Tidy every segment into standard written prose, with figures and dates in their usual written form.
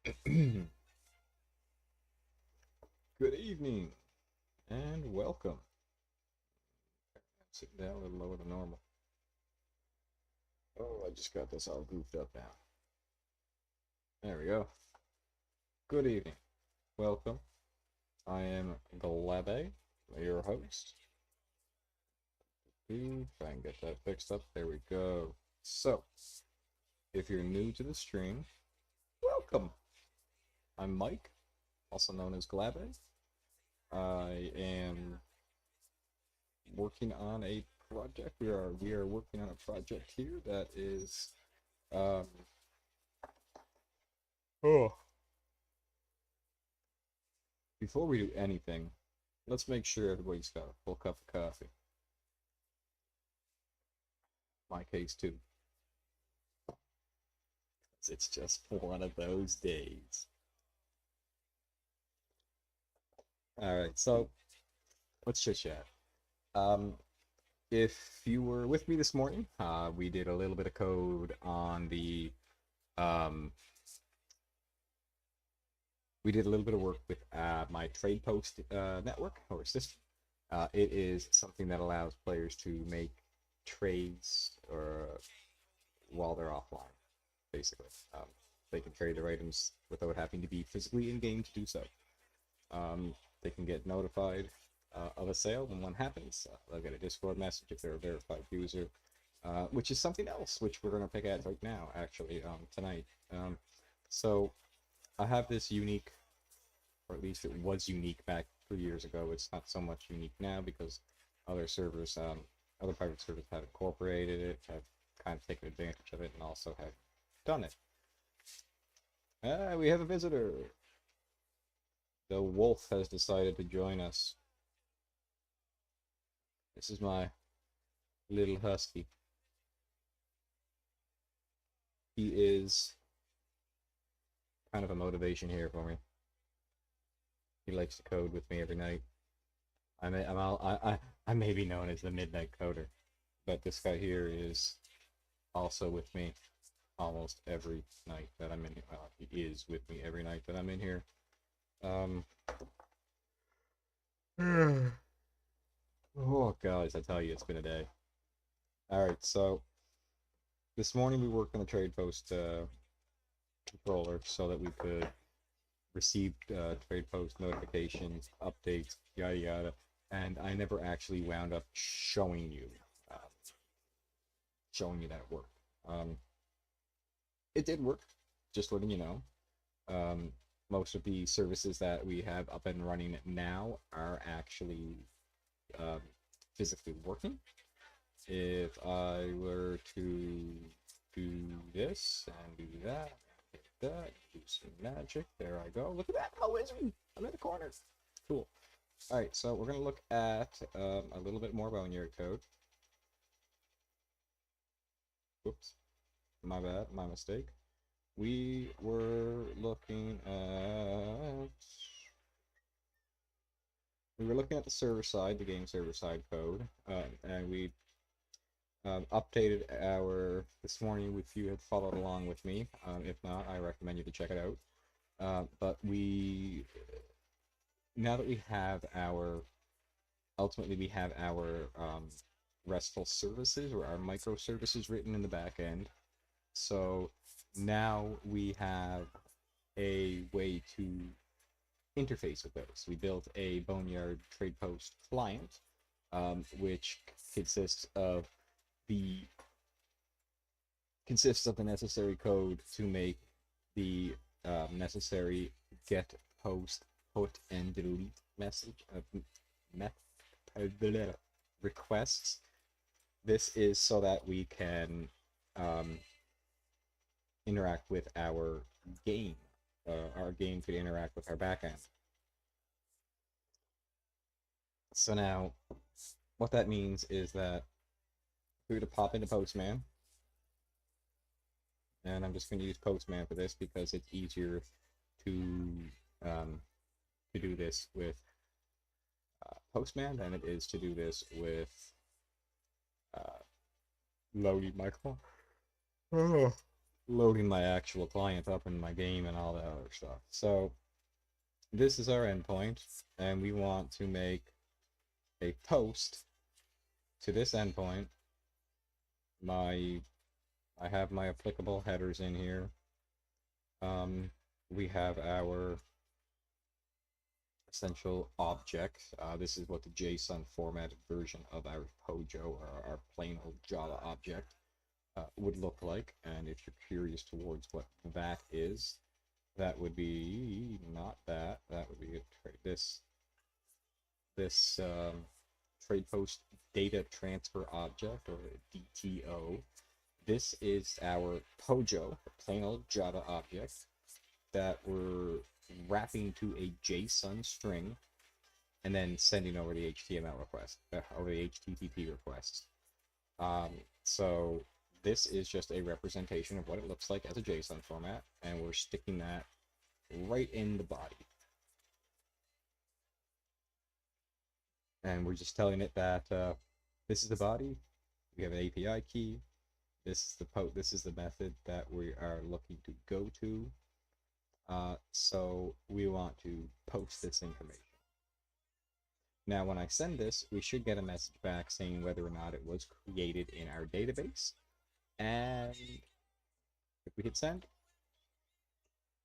Good evening and welcome. I'm sitting down a little lower than normal. Oh, I just got this all goofed up now. There we go. Good evening. Welcome. I am Glabe, your host. If I can get that fixed up, there we go. So, if you're new to the stream, welcome. I'm Mike, also known as Glabe. I am working on a project. We are working on a project here that is um oh. Before we do anything, let's make sure everybody's got a full cup of coffee. My case too. It's just one of those days. All right, so let's chit chat. Um, if you were with me this morning, we did a little bit of code on the um, we did a little bit of work with my trade post network or system. It is something that allows players to make trades or while they're offline, basically. They can carry their items without having to be physically in game to do so. They can get notified of a sale when one happens. They'll get a Discord message if they're a verified user, which is something else which we're going to pick at right now, actually, tonight. So I have this unique, or at least it was unique back 3 years ago. It's not so much unique now because other servers, other private servers have incorporated it, have kind of taken advantage of it, and also have done it. We have a visitor. The wolf has decided to join us. This is my little husky. He is kind of a motivation here for me. He likes to code with me every night. I may be known as the midnight coder, but this guy here is also with me almost every night that I'm in. He is with me every night that I'm in here. Um. Oh, guys, I tell you, it's been a day. All right, so this morning we worked on the trade post controller so that we could receive trade post notifications, updates, yada yada, and I never actually wound up um, showing you that work. Um, it did work, just letting you know. Um, most of the services that we have up and running now are actually um, physically working. If I were to do this and do that, hit that, do some magic, there I go. Look at that, how wizard! I'm in the corner. Cool. All right, so we're gonna look at a little bit more boneyard code. Whoops, my bad, my mistake. We were looking at the server side, the game server side code, and we updated our this morning. If you had followed along with me, if not, I recommend you to check it out. But we now that we have our ultimately we have our RESTful services or our microservices written in the back end. So now we have a way to interface with those. We built a Boneyard Trade Post client, which consists of the necessary code to make the necessary get, post, put, and delete message requests. This is so that we can um, interact with our game. Our game could interact with our backend. So now, what that means is that if we were to pop into Postman, and I'm just going to use Postman for this because it's easier to um, do this with Postman than it is to do this with uh, Loading Michael. Oh. loading my actual client up in my game and all that other stuff. So this is our endpoint, and we want to make a post to this endpoint. I have my applicable headers in here. We have our essential object. This is what the JSON formatted version of our POJO, or our plain old Java object, would look like. And if you're curious towards what that is, that would be not that. That would be this trade post data transfer object, or DTO. This is our POJO, plain old Java object, that we're wrapping to a JSON string and then sending over the HTML request, over the HTTP request. So this is just a representation of what it looks like as a JSON format, and we're sticking that right in the body. And we're just telling it that this is the body. We have an API key. This is the method that we are looking to go to. So we want to post this information. Now, when I send this, we should get a message back saying whether or not it was created in our database. And if we hit send,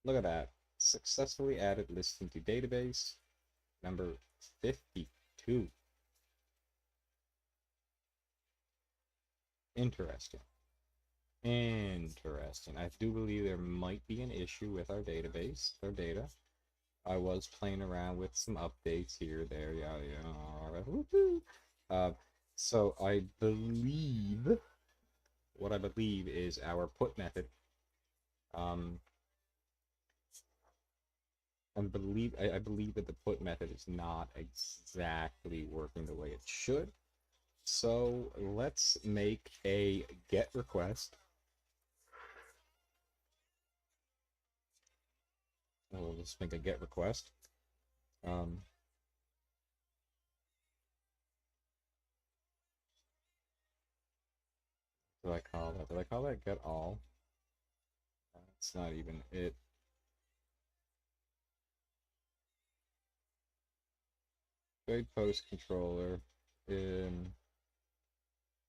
look at that. Successfully added listing to database number 52. Interesting. Interesting. I do believe there might be an issue with our database, our data. I was playing around with some updates here, there, yeah. So I believe, what I believe is our put method. I believe that the put method is not exactly working the way it should. So let's make a get request. Let's make a get request. Did I call that? Did I call that get all? That's not even it. Trade post controller in.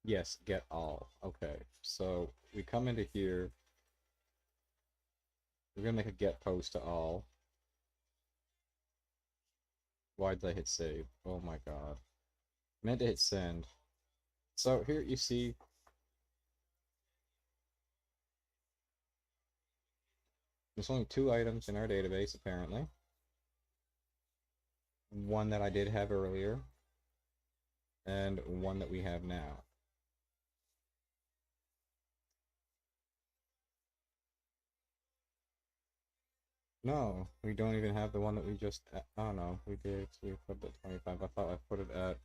Yes, get all. Okay, so we come into here. We're gonna make a get post to all. Why did I hit save? Oh my god. I meant to hit send. So here you see there's only 2 items in our database, apparently. One that I did have earlier, and one that we have now. No, we don't even have the one that we just... Oh no, we did. So we put it at 25. I thought I put it at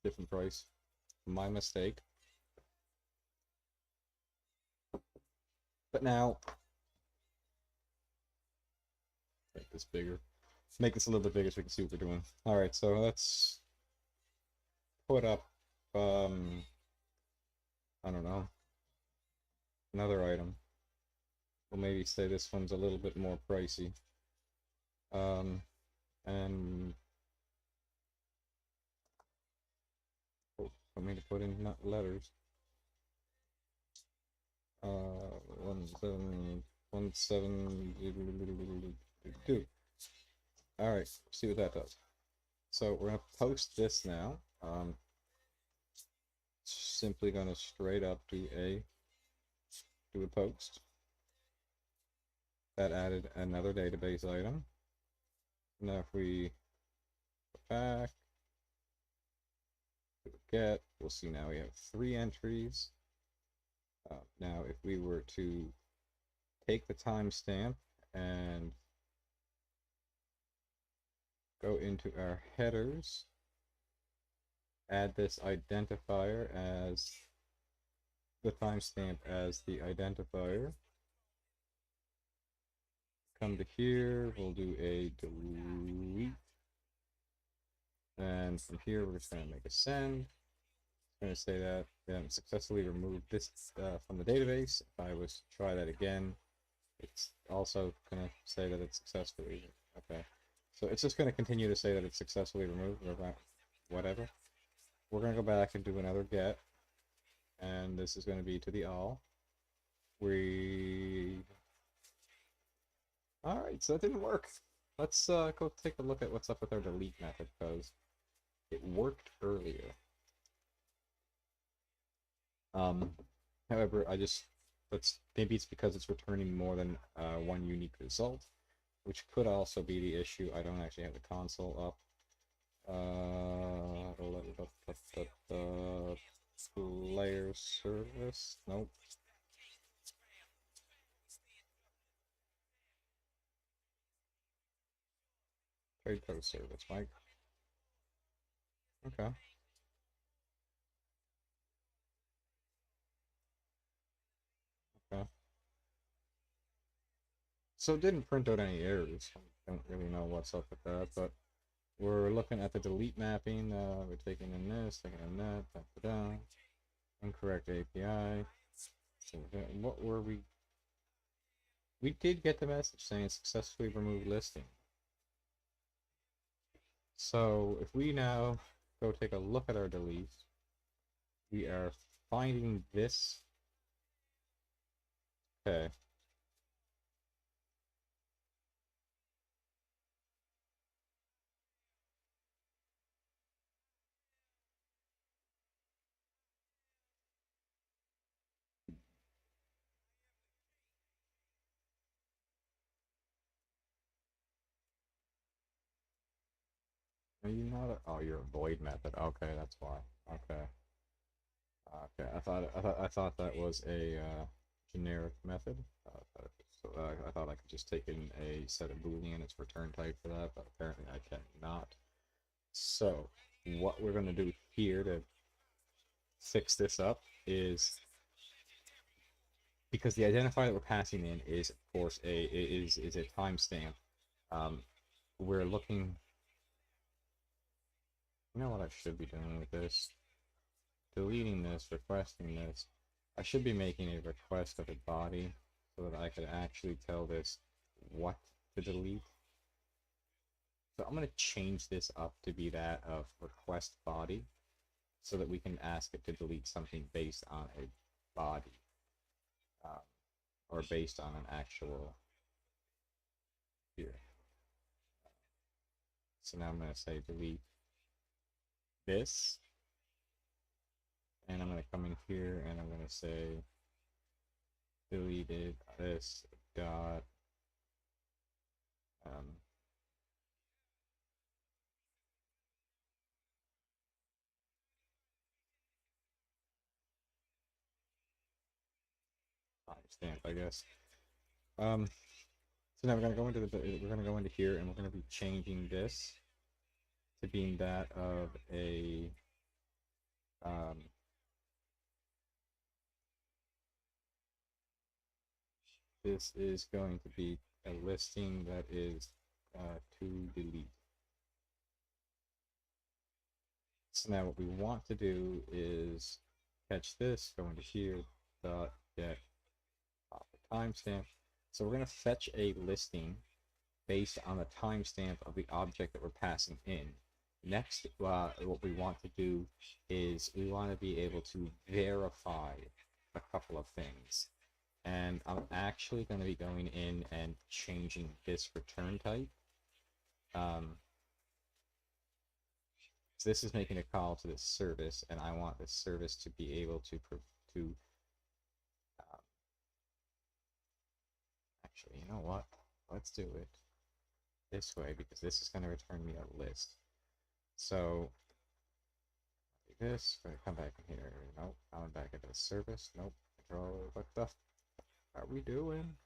different price. My mistake. But now... Make this bigger. Let's make this a little bit bigger so we can see what we're doing. Alright, so let's put up... I don't know. Another item. We'll maybe say this one's a little bit more pricey. And oh, I mean to put in not letters. 171722. All right, see what that does. So we're gonna post this now. Simply gonna straight up do a post. That added another database item. Now if we go back, get, we'll see now we have 3 entries. Now if we were to take the timestamp and go into our headers, add this identifier as the timestamp as the identifier. Come to here, we'll do a delete. And from here, we're just going to make a send. It's going to say that we haven't successfully removed this from the database. If I was to try that again, it's also going to say that it's successfully. Okay. So it's just going to continue to say that it's successfully removed or whatever. We're going to go back and do another get. And this is going to be to the all. Alright, so that didn't work. Let's go take a look at what's up with our delete method, because it worked earlier. However, maybe it's because it's returning more than one unique result, which could also be the issue. I don't actually have the console up. Layer service, nope. Trade post service, Mike. Okay. Okay. So it didn't print out any errors. I don't really know what's up with that, but we're looking at the delete mapping. We're taking in this, taking in that, da-da-da. Incorrect API. So what were we? We did get the message saying successfully removed listing. So if we now go take a look at our deletes, we are finding this. Okay. Are you not a, oh, you're a void method. Okay, that's why. Okay. Okay, I thought that was a generic method. I thought I could just take in a set of Boolean its return type for that, but apparently I cannot. So what we're going to do here to fix this up is, because the identifier that we're passing in is of course a timestamp. We're looking. You know what I should be doing with this? Deleting this, requesting this. I should be making a request of a body so that I could actually tell this what to delete. So I'm going to change this up to be that of request body so that we can ask it to delete something based on a body um, or based on an actual here. So now I'm going to say delete this, and I'm going to come in here and I'm going to say deleted this dot timestamp, I guess. So now we're gonna go into here, and we're gonna be changing this to being that of a this is going to be a listing that is to delete. So now what we want to do is catch this, go into here, dot get timestamp. So we're gonna fetch a listing based on the timestamp of the object that we're passing in. Next, what we want to do is we want to be able to verify a couple of things. And I'm actually going to be going in and changing this return type. So this is making a call to this service, and I want this service to be able to actually, you know what? Let's do it this way, because this is going to return me a list. So this, come back in here. Nope, I'm back into the service. Nope, control. What the are we doing?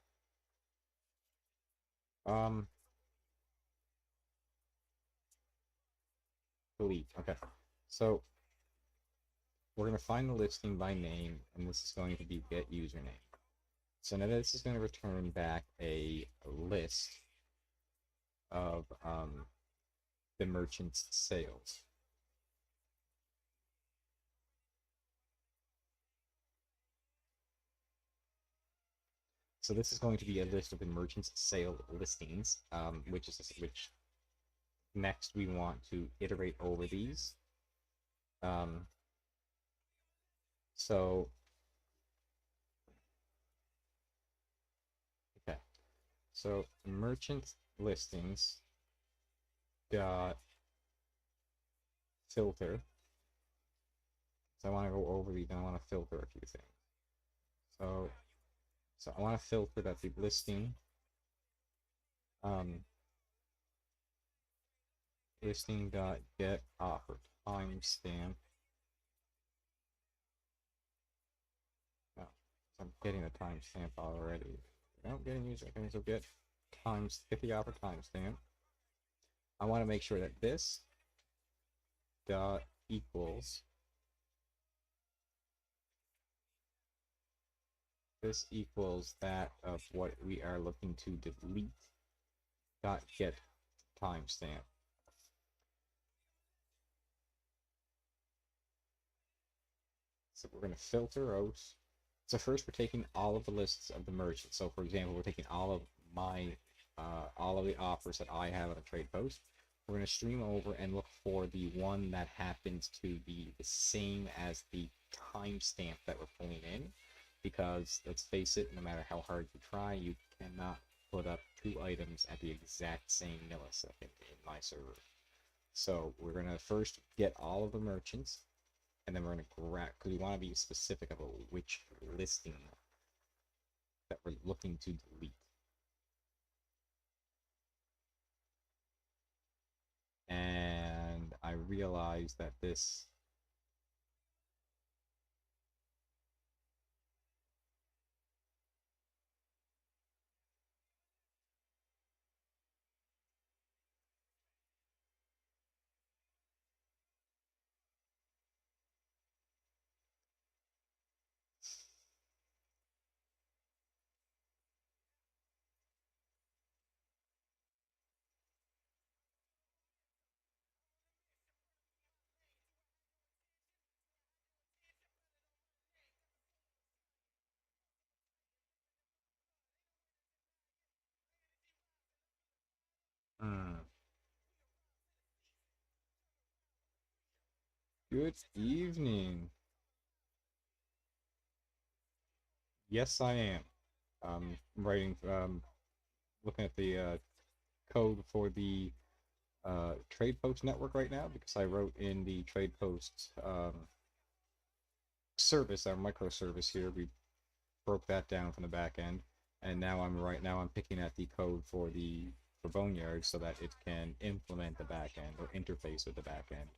Delete. Okay, so we're going to find the listing by name, and this is going to be get username. So now this is going to return back a list of the merchant's sales. So this is going to be a list of the merchant's sale listings, which next we want to iterate over these. Um, so okay, so merchant listings dot filter. So I want to go over these and I want to filter a few things. So I want to filter that the listing um, listing dot get offer timestamp. No, I'm getting the timestamp already. No, getting user. Okay, so get the offer timestamp. I want to make sure that this dot equals that of what we are looking to delete dot get timestamp. So we're going to filter out. So first we're taking all of the lists of the merchants. So for example, we're taking all of the offers that I have on a trade post. We're going to stream over and look for the one that happens to be the same as the timestamp that we're pulling in. Because let's face it, no matter how hard you try, you cannot put up two items at the exact same millisecond in my server. So we're going to first get all of the merchants, and then we're going to grab, because we want to be specific about which listing that we're looking to delete. And I realized that this Good evening. Yes, I am. Writing, looking at the code for the trade post network right now because I wrote in the trade post service, our microservice here. We broke that down from the back end, and now I'm picking at the code for Boneyard so that it can implement the back end or interface with the back end.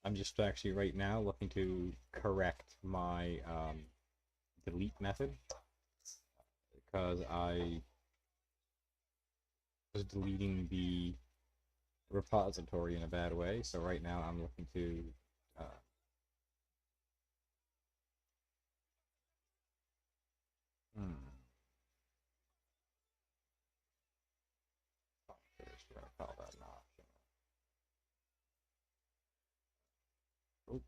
I'm just actually right now looking to correct my delete method because I was deleting the repository in a bad way. So right now I'm looking to hmm, should I call that an option? Oh,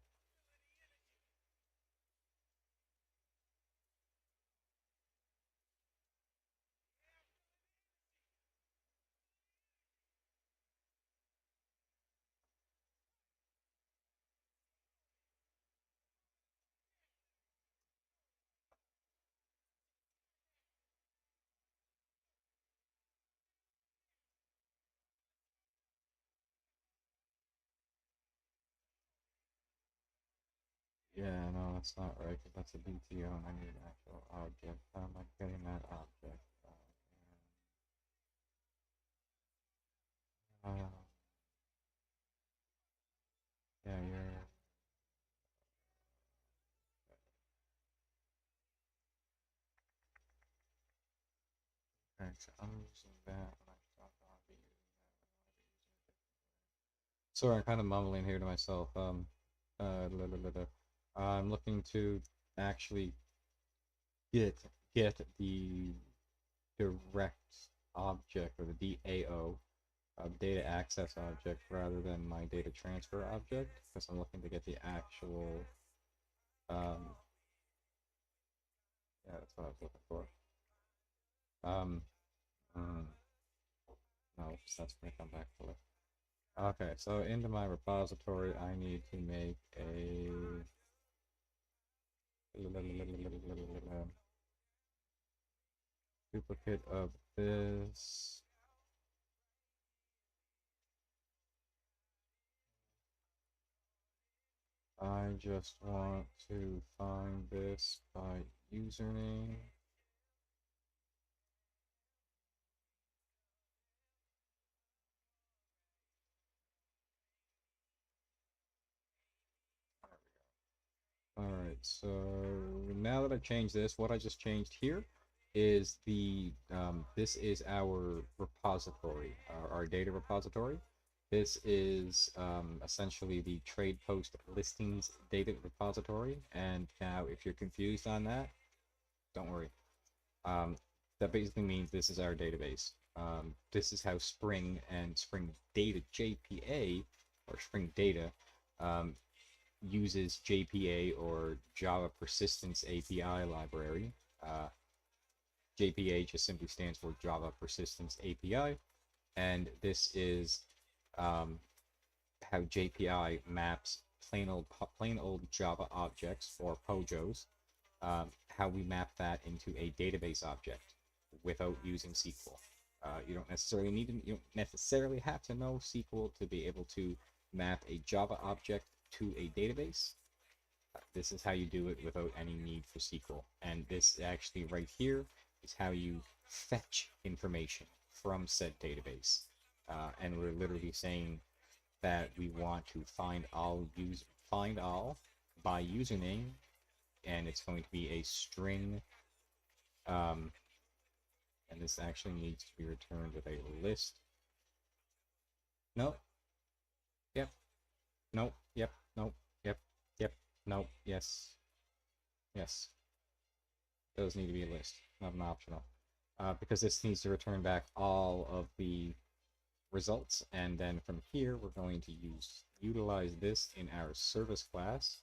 yeah, no, that's not right because that's a BTO and I need an actual object. How am I getting that object? Yeah, you're. Alright, so I'm using that when I don't want to be using that. Sorry, I'm kind of mumbling here to myself. I'm looking to actually get get the direct object, or the DAO, data access object, rather than my data transfer object, because I'm looking to get the actual, um, yeah, that's what I was looking for. Um, mm, no, that's going to come back to it. Okay, so into my repository, I need to make a duplicate of this. I just want to find this by username. Alright, so now that I've changed this, what I just changed here is this is our repository, our data repository. This is essentially the trade post listings data repository. And now if you're confused on that, don't worry. That basically means this is our database. This is how Spring and Spring Data JPA, or Spring Data, uses JPA, or Java Persistence API library. JPA just simply stands for Java Persistence API, and this is how JPI maps plain old Java objects, or POJOs, how we map that into a database object without using SQL. You don't necessarily have to know SQL to be able to map a Java object to a database. This is how you do it without any need for SQL. And this actually right here is how you fetch information from said database. And we're literally saying that we want to find all by username, and it's going to be a string, and this actually needs to be returned with a list. Nope. Yep. Nope. Yep. Nope. Yep. Yep. Nope. Yes. Yes. Those need to be a list, not an optional. Because this needs to return back all of the results, and then from here we're going to utilize this in our service class,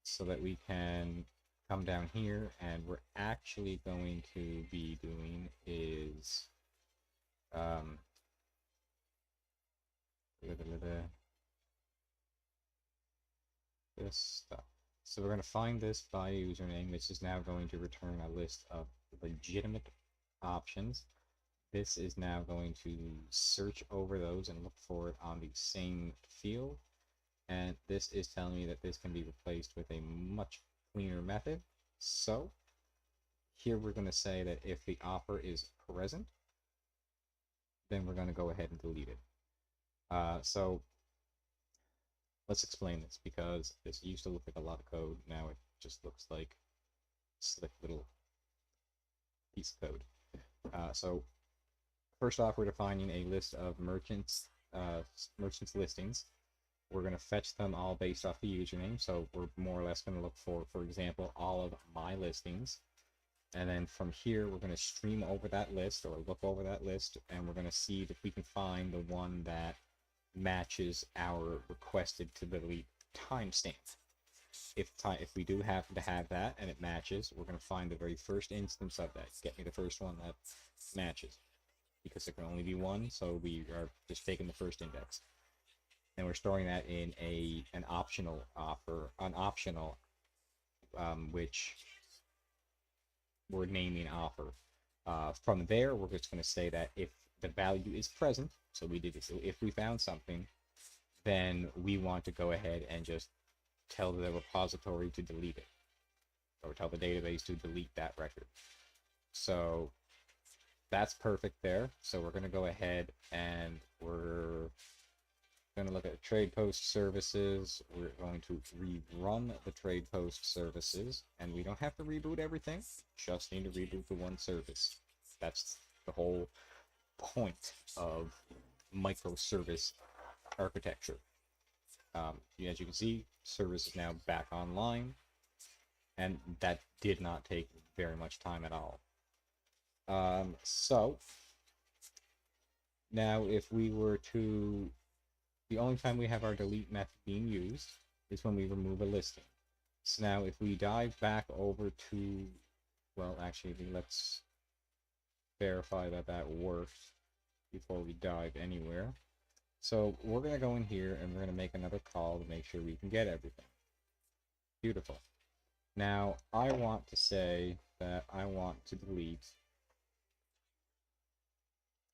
so that we can come down here, and we're actually going to be doing is this stuff. So we're going to find this by username. This is now going to return a list of legitimate options. This is now going to search over those and look for it on the same field. And this is telling me that this can be replaced with a much cleaner method. So here we're going to say that if the offer is present, then we're going to go ahead and delete it. So let's explain this, because this used to look like a lot of code. Now it just looks like a slick little piece of code. So first off, we're defining a list of merchants listings. We're going to fetch them all based off the username. So we're more or less going to look for example, all of my listings. And then from here, we're going to stream over that list, or look over that list, and we're going to see if we can find the one that matches our requested to delete timestamp. If we do happen to have that and it matches, we're going to find the very first instance of that. Get me the first one that matches, because there can only be one, so we are just taking the first index. And we're storing that in an optional which we're naming offer. From there, we're just going to say that if the value is present, so we did this. So if we found something, then we want to go ahead and just tell the repository to delete it, or tell the database to delete that record. So that's perfect there. So we're going to go ahead and we're going to look at trade post services. We're going to rerun the trade post services, and we don't have to reboot everything, just need to reboot the one service. That's the whole point of microservice architecture. As you can see, service is now back online, and that did not take very much time at all. So now if we were to, the only time we have our delete method being used is when we remove a listing. So now if we dive back over to, well, actually, let's verify that that works before we dive anywhere. So we're going to go in here and we're going to make another call to make sure we can get everything. Beautiful. Now I want to say that I want to delete.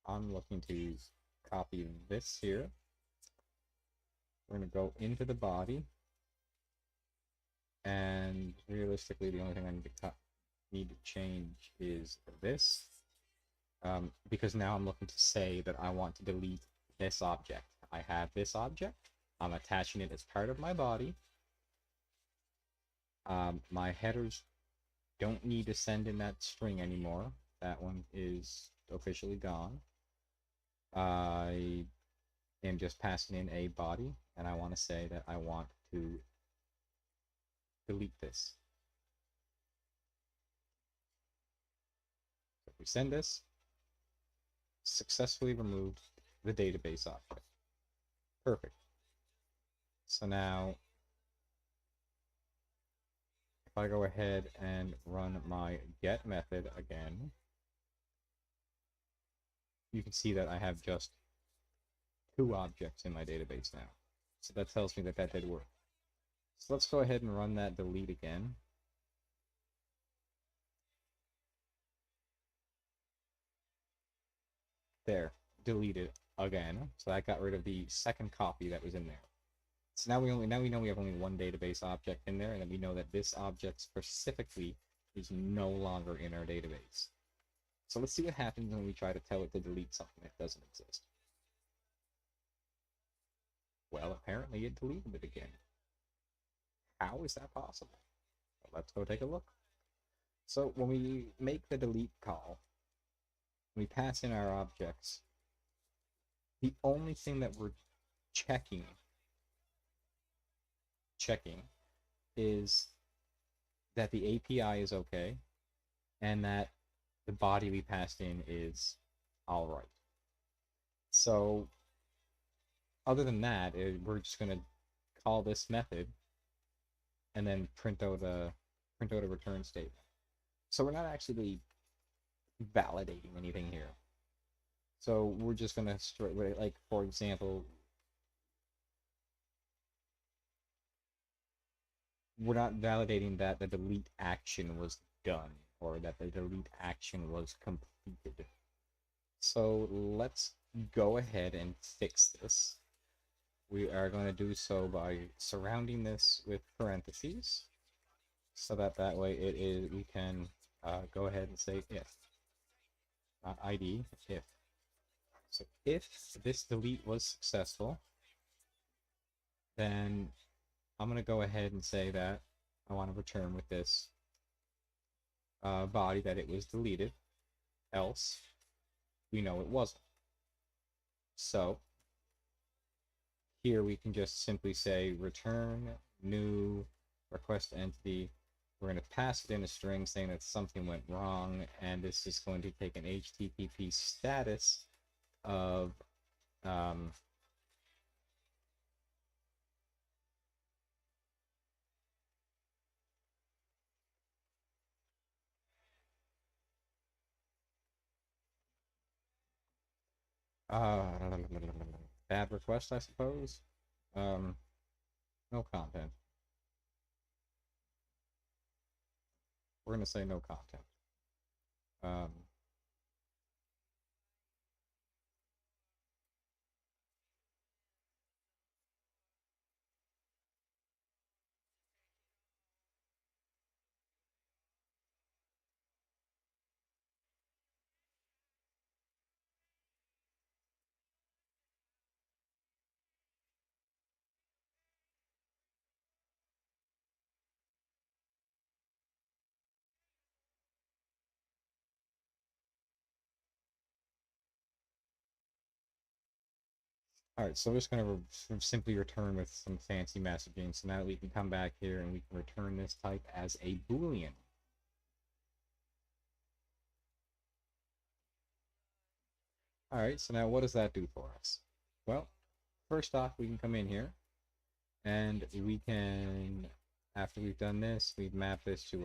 I'm looking to copy this here. We're going to go into the body. And realistically, the only thing I need to change is this. Because now I'm looking to say that I want to delete this object. I have this object. I'm attaching it as part of my body. My headers don't need to send in that string anymore. That one is officially gone. I am just passing in a body, and I want to say that I want to delete this. So if we send this, successfully removed the database object. Perfect. So now, if I go ahead and run my get method again, you can see that I have just 2 objects in my database now. So that tells me that that did work. So let's go ahead and run that delete again. There, deleted again. So that got rid of the second copy that was in there. So now we know we have only 1 database object in there, and then we know that this object specifically is no longer in our database. So let's see what happens when we try to tell it to delete something that doesn't exist. Well, apparently it deleted it again. How is that possible? Well, let's go take a look. So when we make the delete call, we pass in our objects. The only thing that we're checking is that the API is okay and that the body we passed in is all right. So other than that, we're just going to call this method and then print out a return statement. So we're not actually validating anything here. So we're just going to straight, like, for example, we're not validating that the delete action was done or that the delete action was completed. So let's go ahead and fix this. We are going to do so by surrounding this with parentheses, so that way we can go ahead and say if, not ID, if. So if this delete was successful, then I'm going to go ahead and say that I want to return with this body that it was deleted, else we know it wasn't. So here we can just simply say return new request entity. We're going to pass it in a string saying that something went wrong, and this is going to take an HTTP status of bad request, I suppose. No content. We're going to say no content. Alright, so we're just going to simply return with some fancy messaging. So now we can come back here and we can return this type as a Boolean. All right, so now what does that do for us? Well, first off, we can come in here and we can, after we've done this, we've mapped this to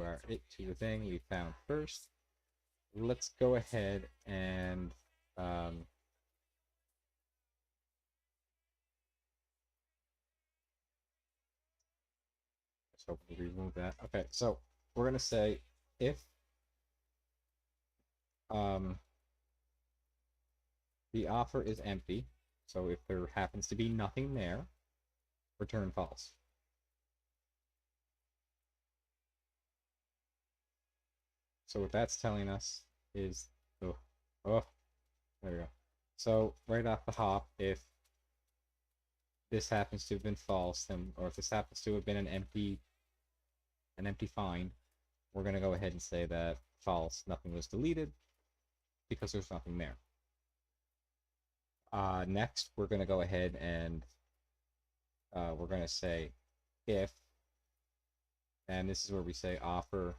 the thing we found first. Let's go ahead and let's hope we remove that. Okay, so we're gonna say if um, the offer is empty, so if there happens to be nothing there, return false. So what that's telling us is, oh, oh, there we go. So right off the hop, if this happens to have been false, then, or if this happens to have been an empty find, we're going to go ahead and say that false, nothing was deleted, because there's nothing there. Next, we're going to go ahead and we're going to say if, and this is where we say offer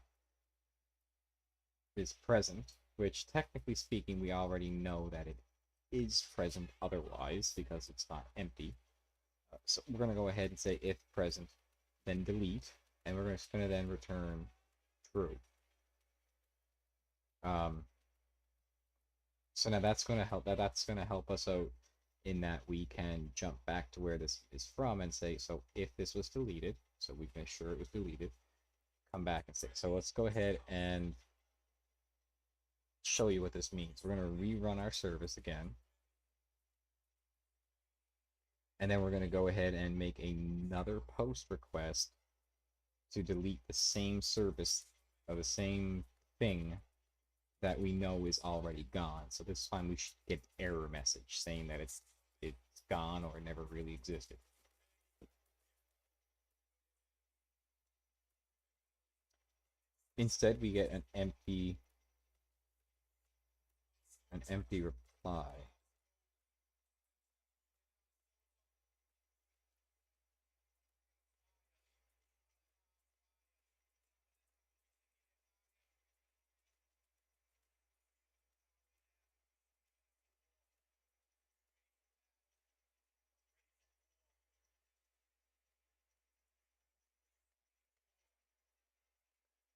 is present, which technically speaking, we already know that it is present otherwise because it's not empty. So we're going to go ahead and say if present, then delete, and we're just going to then return true. So now that's going to help. That's going to help us out in that we can jump back to where this is from and say, so if this was deleted, so we can make sure it was deleted, come back and say, so let's go ahead and show you what this means. We're going to rerun our service again. And then we're going to go ahead and make another post request to delete the same service or the same thing that we know is already gone. So this time we should get an error message saying that it's gone or never really existed. Instead, we get an empty reply.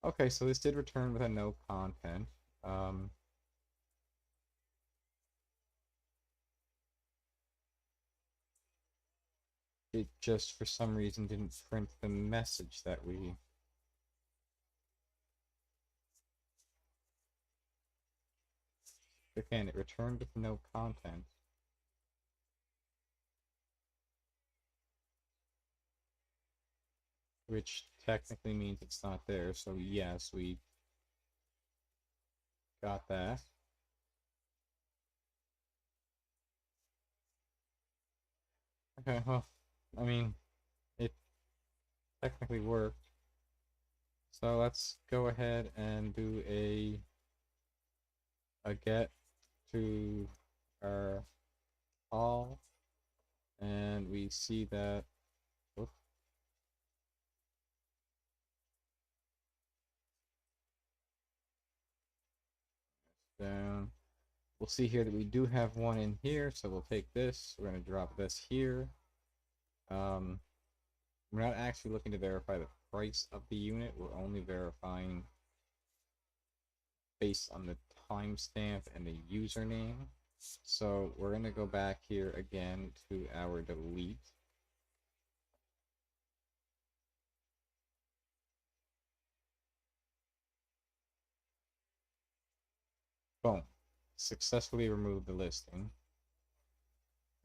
Okay, so this did return with a no content. It just, for some reason, didn't print the message that we... Again, it returned with no content. Which technically means it's not there, so yes, we got that. Okay, well, I mean, it technically worked. So let's go ahead and do a get to our all, and we see that, whoop, down. We'll see here that we do have one in here, so we'll take this. We're going to drop this here. We're not actually looking to verify the price of the unit. We're only verifying based on the timestamp and the username. So we're going to go back here again to our delete. Boom. Successfully removed the listing.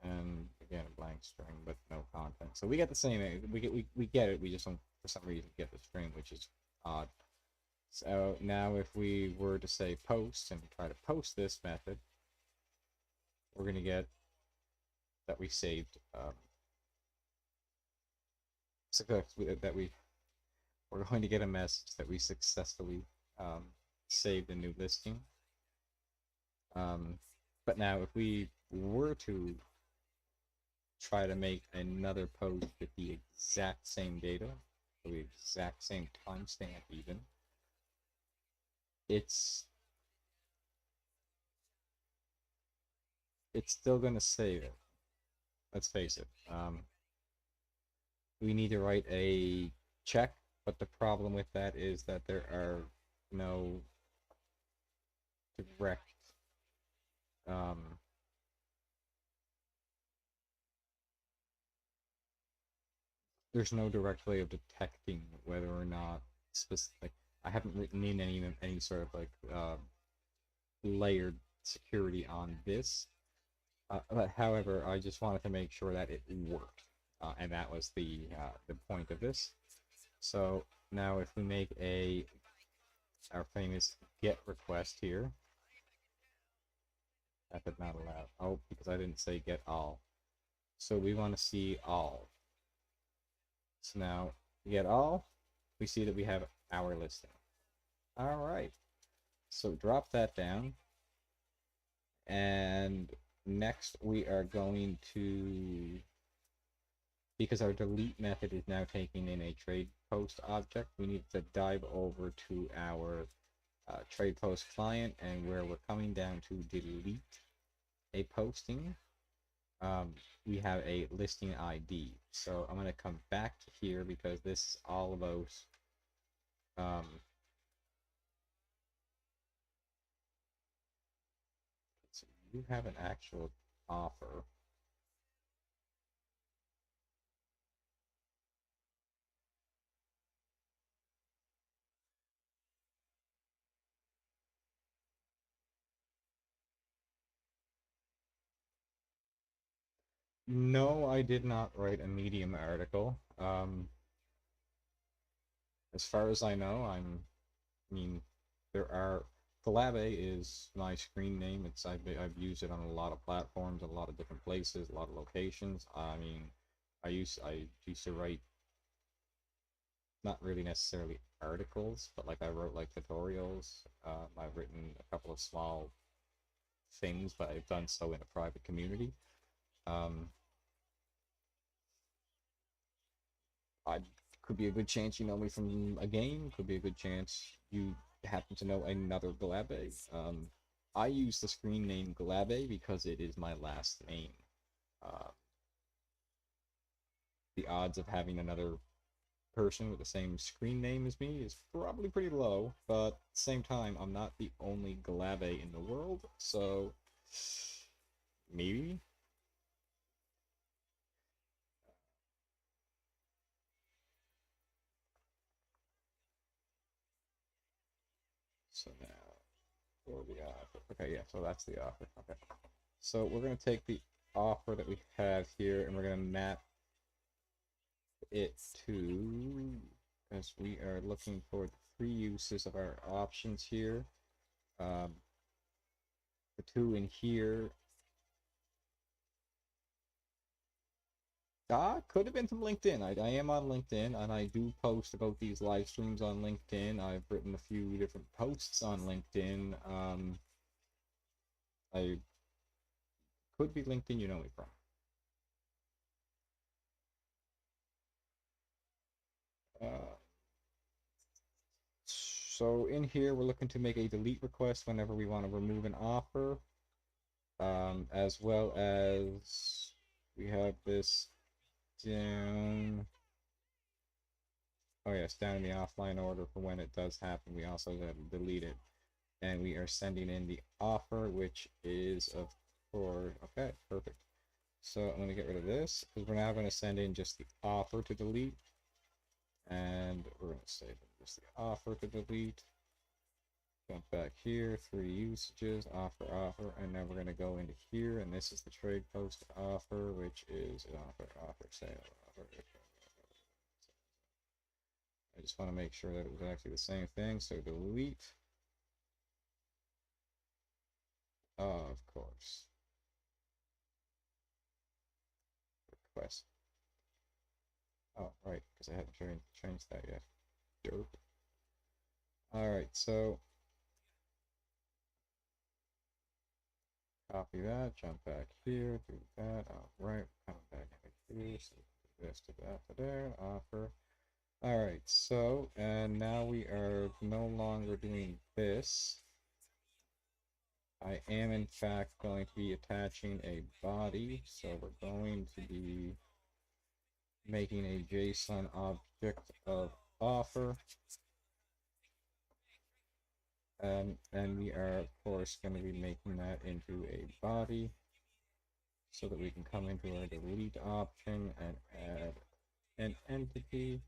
And again, a blank string, but no content. So we get the same. We get it. We just don't, for some reason, get the string, which is odd. So now, if we were to say post and try to post this method, we're going to get that we saved. We're going to get a message that we successfully saved a new listing. But now, if we were to try to make another post with the exact same data, the exact same timestamp even, it's it's still going to save it. Let's face it. We need to write a check, but the problem with that is that there are no direct um, there's no direct way of detecting whether or not specific. I haven't written in any sort of like layered security on this. But however, I just wanted to make sure that it worked, and that was the point of this. So now, if we make our famous get request here, method not allowed. Oh, because I didn't say get all. So we want to see all. So now get all. We see that we have our listing. All right. So drop that down, and next we are going to, because our delete method is now taking in a trade post object, we need to dive over to our trade post client, and where we're coming down to delete a posting, we have a listing ID. So I'm going to come back to here because this is all about so you have an actual offer. No, I did not write a Medium article. As far as I know, I mean, there are, Galabe is my screen name. I've used it on a lot of platforms, a lot of different places, a lot of locations. I mean, I used to write, not really necessarily articles, but like I wrote like tutorials. I've written a couple of small things, but I've done so in a private community. Um, I could be a good chance you know me from a game. Could be a good chance you happen to know another Galabe. I use the screen name Galabe because it is my last name. Uh, the odds of having another person with the same screen name as me is probably pretty low, but at the same time, I'm not the only Galabe in the world, so maybe. So now, for the offer. Okay, yeah, so that's the offer. Okay. So we're going to take the offer that we have here and we're going to map it to, as we are looking for the three uses of our options here. Um, the two in here could have been from LinkedIn. I am on LinkedIn, and I do post about these live streams on LinkedIn. I've written a few different posts on LinkedIn. I could be LinkedIn you know me from. So in here, we're looking to make a delete request whenever we want to remove an offer, as well as we have this down. Oh yes, down in the offline order for when it does happen. We also have to delete it, and we are sending in the offer, which is of course okay, perfect. So I'm going to get rid of this because we're now going to send in just the offer to delete, and we're going to save just the offer to delete. Jump back here, three usages, offer, and now we're going to go into here, and this is the trade post offer, which is offer, sale, offer. I just want to make sure that it was actually the same thing, so delete, of course, request. Oh, right, because I haven't changed that yet. Derp. Alright, so copy that, jump back here, do that, alright, come back into here, so do this, to that, to there, offer. Alright, so, and now we are no longer doing this. I am in fact going to be attaching a body, so we're going to be making a JSON object of offer. And we are, of course, going to be making that into a body so that we can come into our delete option and add an entity.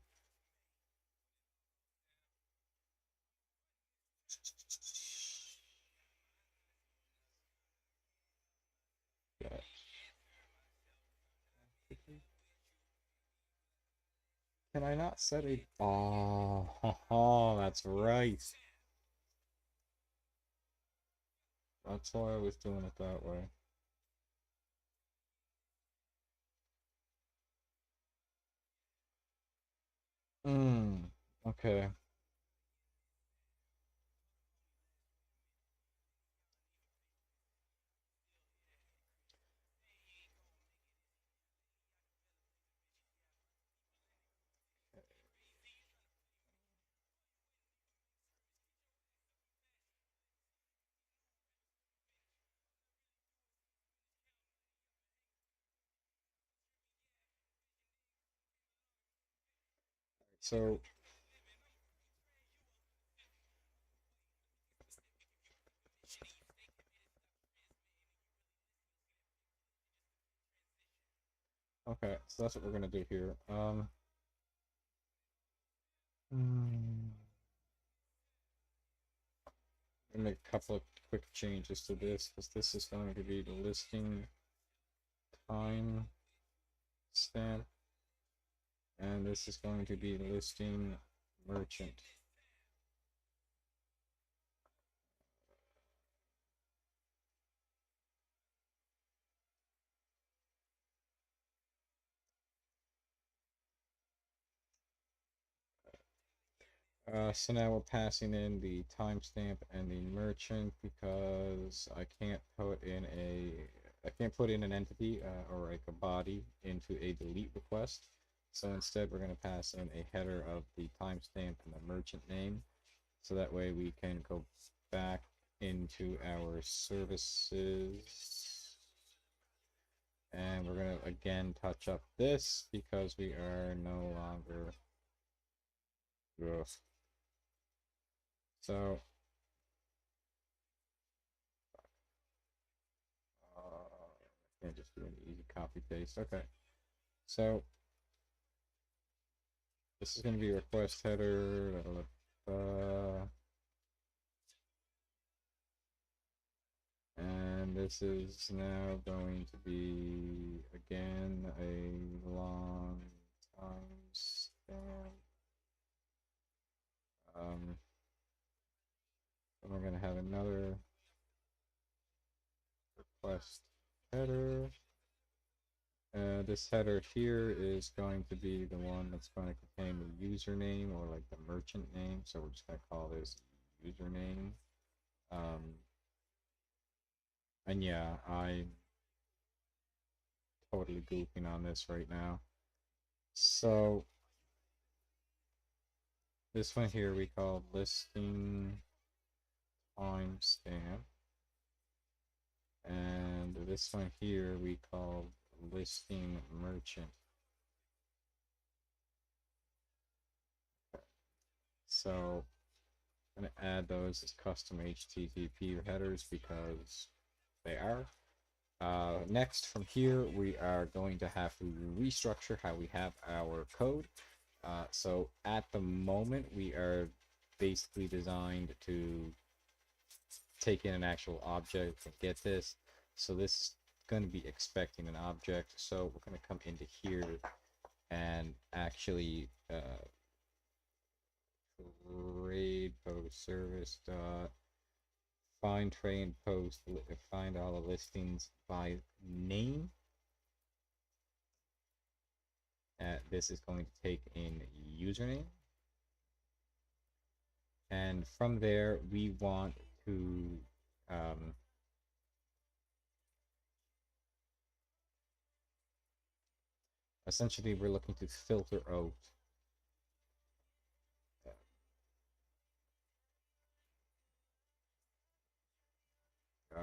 Can I not set a... Oh, that's right. That's why I was doing it that way. Okay. So, okay, so that's what we're gonna do here. Hmm, I'm gonna make a couple of quick changes to this, because this is going to be the listing time stamp, and this is going to be the listing merchant. So now we're passing in the timestamp and the merchant because I can't put in an entity or like a body into a delete request. So instead we're going to pass in a header of the timestamp and the merchant name. So that way we can go back into our services. And we're going to again touch up this because we are no longer... Ugh. So can't just do an easy copy paste. Okay. So this is going to be request header. And this is now going to be again a long time stamp. And we're going to have another request header. This header here is going to be the one that's going to contain the username or like the merchant name. So we're just going to call this username. And yeah, I'm totally goofing on this right now. So this one here we call listing timestamp. And this one here we call listing merchant. So I'm going to add those as custom HTTP headers because they are. Next, from here, we are going to have to restructure how we have our code. So at the moment, we are basically designed to take in an actual object and get this. So this is going to be expecting an object. So we're going to come into here and actually trade post service dot find trade post, find all the listings by name. This is going to take in username. And from there, we want to essentially, we're looking to filter out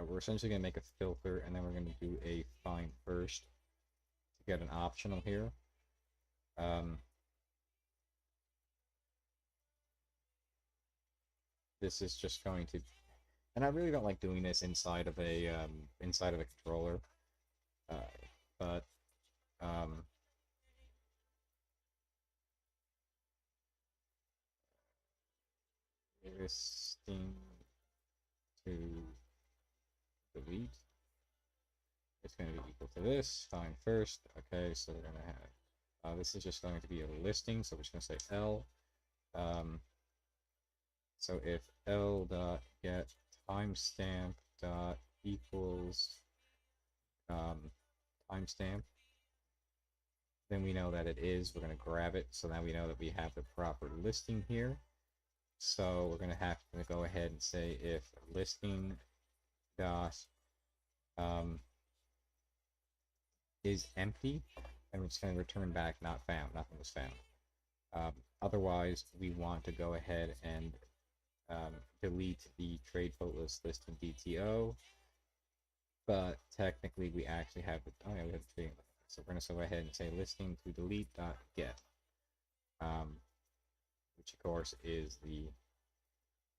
we're essentially going to make a filter, and then we're going to do a find first to get an optional here. This is just going to, and I really don't like doing this inside of a controller, but listing to delete. It's going to be equal to this. Find first. Okay, so we're going to have this is just going to be a listing, so we're just going to say L. So if L dot get timestamp dot equals timestamp, then we know that it is. We're going to grab it, so now we know that we have the proper listing here. So we're going to have to go ahead and say if listing dot is empty, and we're just going to return back not found. Nothing was found. Otherwise, we want to go ahead and delete the trade vote list listing DTO. But technically, we actually have the we have the trading. So we're going to go ahead and say listing to delete dot get, which of course is the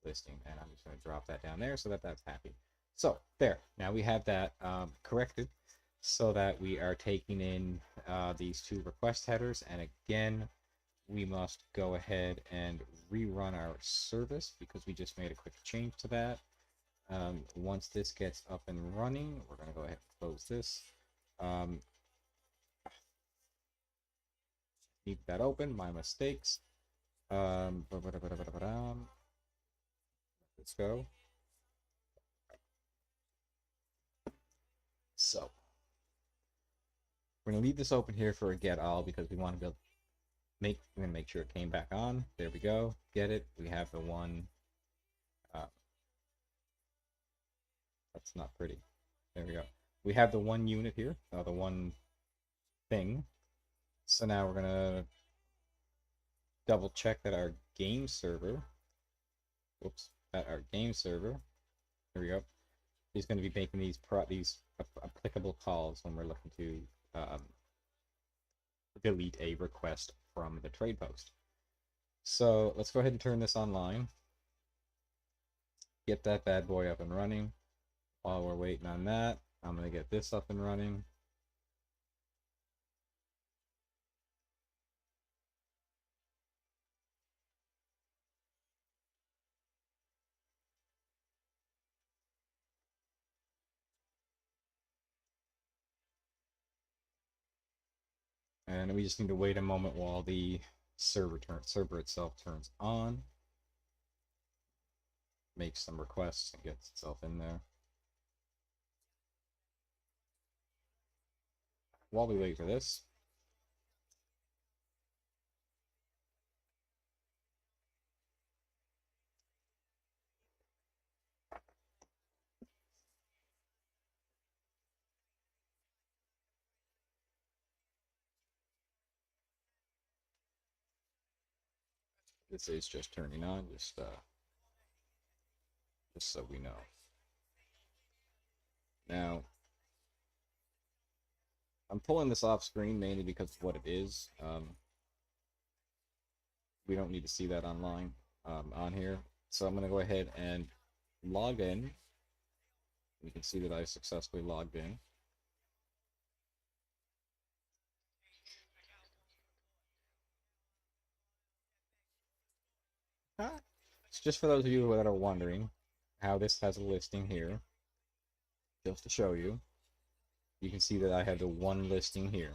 listing, and I'm just going to drop that down there so that that's happy. So there, now we have that corrected, so that we are taking in these two request headers, and again, we must go ahead and rerun our service because we just made a quick change to that. Once this gets up and running, we're going to go ahead and close this. Keep that open, my mistakes. Let's go. So we're going to leave this open here for a get all because we want to build. We're going to make sure it came back on. There we go. Get it. We have the one. That's not pretty. There we go. We have the one unit here, the one thing. So now we're going to double check that our game server, there we go, is going to be making these applicable calls when we're looking to delete a request from the trade post. So let's go ahead and turn this online. Get that bad boy up and running. While we're waiting on that, I'm going to get this up and running. And we just need to wait a moment while the server itself turns on. Makes some requests and gets itself in there. While we wait for this, this is just turning on, just so we know. Now, I'm pulling this off screen mainly because of what it is. We don't need to see that online on here. So I'm going to go ahead and log in. You can see that I successfully logged in. It's just for those of you that are wondering how this has a listing here. Just to show you, you can see that I have the one listing here.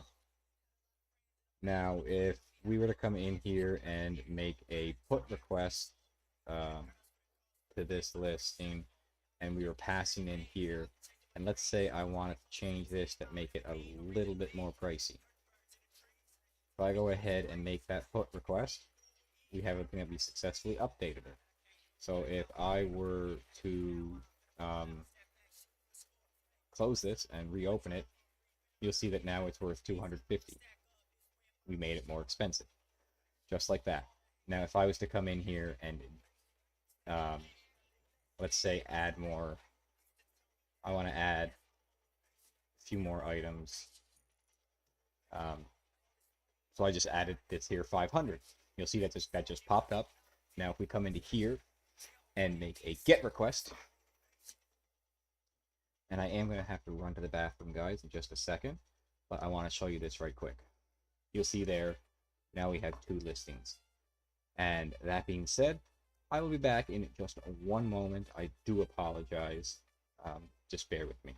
Now, if we were to come in here and make a put request to this listing, and we were passing in here, and let's say I wanted to change this to make it a little bit more pricey. If I go ahead and make that put request, we have everything that we successfully updated it. So if I were to close this and reopen it, you'll see that now it's worth $250. We made it more expensive, just like that. Now, if I was to come in here and let's say add more few more items. So I just added this here 500. You'll see that that just popped up. Now if we come into here and make a GET request, and I am going to have to run to the bathroom, guys, in just a second, but I want to show you this right quick. You'll see there, now we have 2 listings. And that being said, I will be back in just one moment. I do apologize. Just bear with me.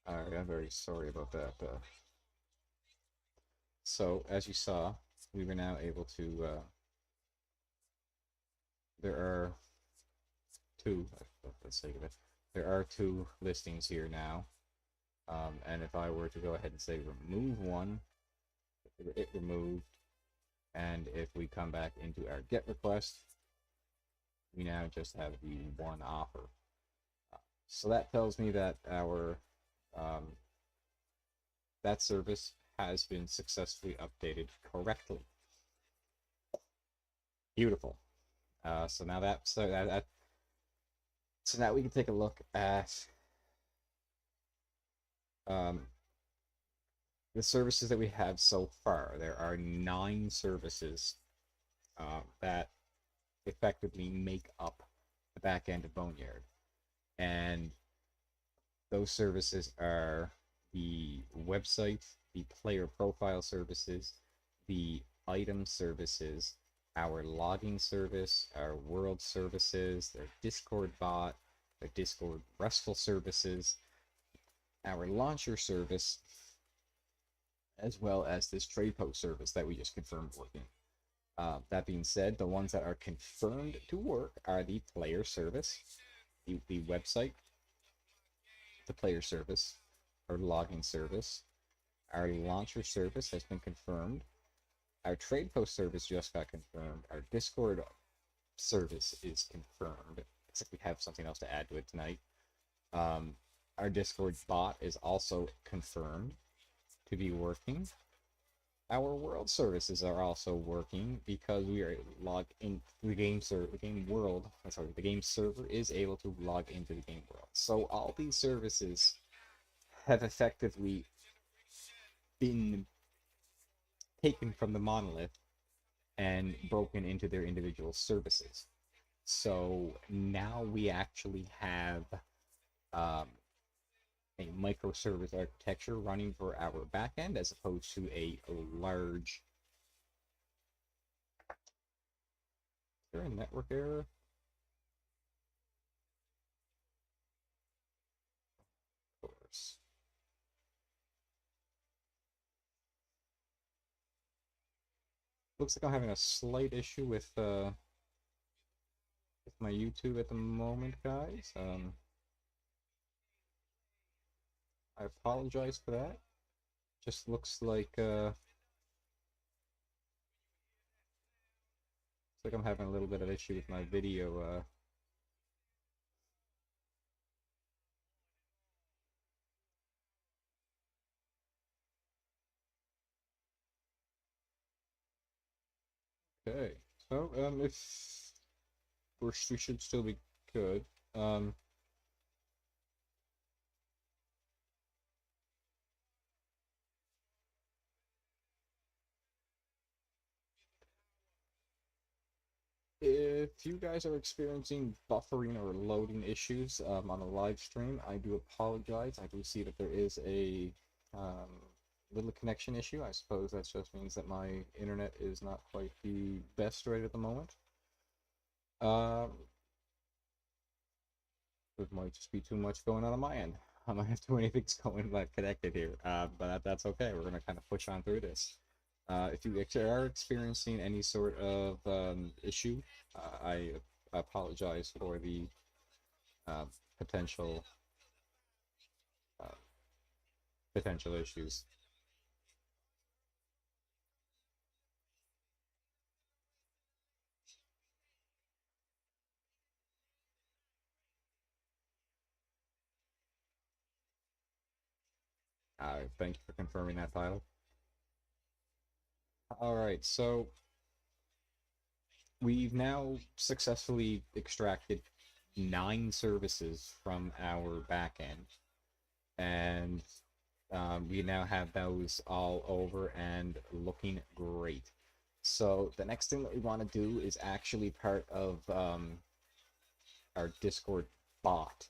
Alright, I'm very sorry about that. So, as you saw, we were now able to, there are 2, for the sake of it, there are 2 listings here now. And if I were to go ahead and say remove one, it removed. And if we come back into our GET request, we now just have the 1 offer. So that tells me that our that service has been successfully updated correctly. Beautiful. So now so now we can take a look at the services that we have so far. There are 9 services that effectively make up the back end of Boneyard. And those services are the website, the player profile services, the item services, our logging service, our world services, their Discord bot, their Discord RESTful services, our launcher service, as well as this trade post service that we just confirmed working. That being said, the ones that are confirmed to work are the player service, the website, the player service, our logging service, our launcher service has been confirmed, our trade post service just got confirmed, our Discord service is confirmed, except we have something else to add to it tonight. Our Discord bot is also confirmed to be working. Our world services are also working because we are logged in the game server. The game server is able to log into the game world. So all these services have effectively been taken from the monolith and broken into their individual services. So now we actually have a microservice architecture running for our backend as opposed to a large. Is there a network error? Of course. Looks like I'm having a slight issue with my YouTube at the moment, guys. I apologize for that. Just looks like I'm having a little bit of issue with my video. Okay, so if we should still be good. If you guys are experiencing buffering or loading issues on the live stream, I do apologize. I do see that there is a little connection issue. I suppose that just means that my internet is not quite the best right at the moment. Um, it might just be too much going on my end. I might have too many things going like connected here, but that's okay. We're gonna kind of push on through this. If you are experiencing any sort of issue, I apologize for the uh, potential uh, potential issues. Thank you for confirming that title. All right, so we've now successfully extracted 9 services from our backend, and we now have those all over and looking great. So the next thing that we want to do is actually part of our Discord bot.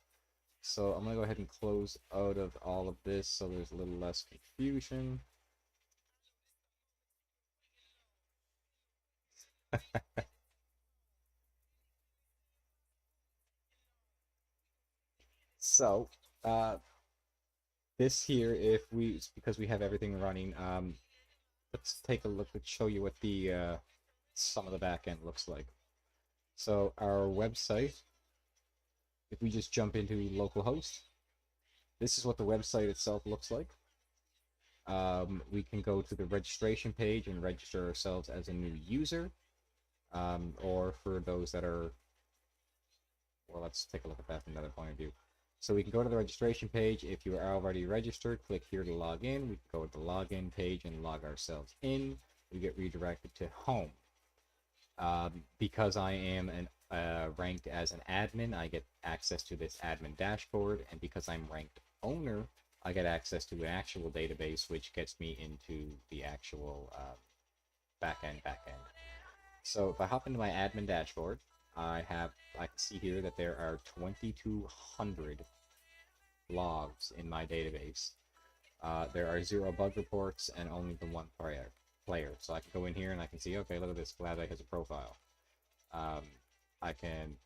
So I'm gonna go ahead and close out of all of this so there's a little less confusion. So this here, if we, because we have everything running, let's take a look. Let's show you what the some of the back end looks like. So our website, if we just jump into localhost, this is what the website itself looks like. We can go to the registration page and register ourselves as a new user, or for those that are, well, let's take a look at that from another point of view. So we can go to the registration page. If you are already registered, click here to log in. We can go to the login page and log ourselves in. We get redirected to home. Because I am ranked as an admin, I get access to this admin dashboard, and because I'm ranked owner, I get access to an actual database, which gets me into the actual backend. So if I hop into my admin dashboard, I can see here that there are 2,200 logs in my database. There are 0 bug reports and only the 1 player. So I can go in here and I can see, okay, look at this, Gladek has a profile. I can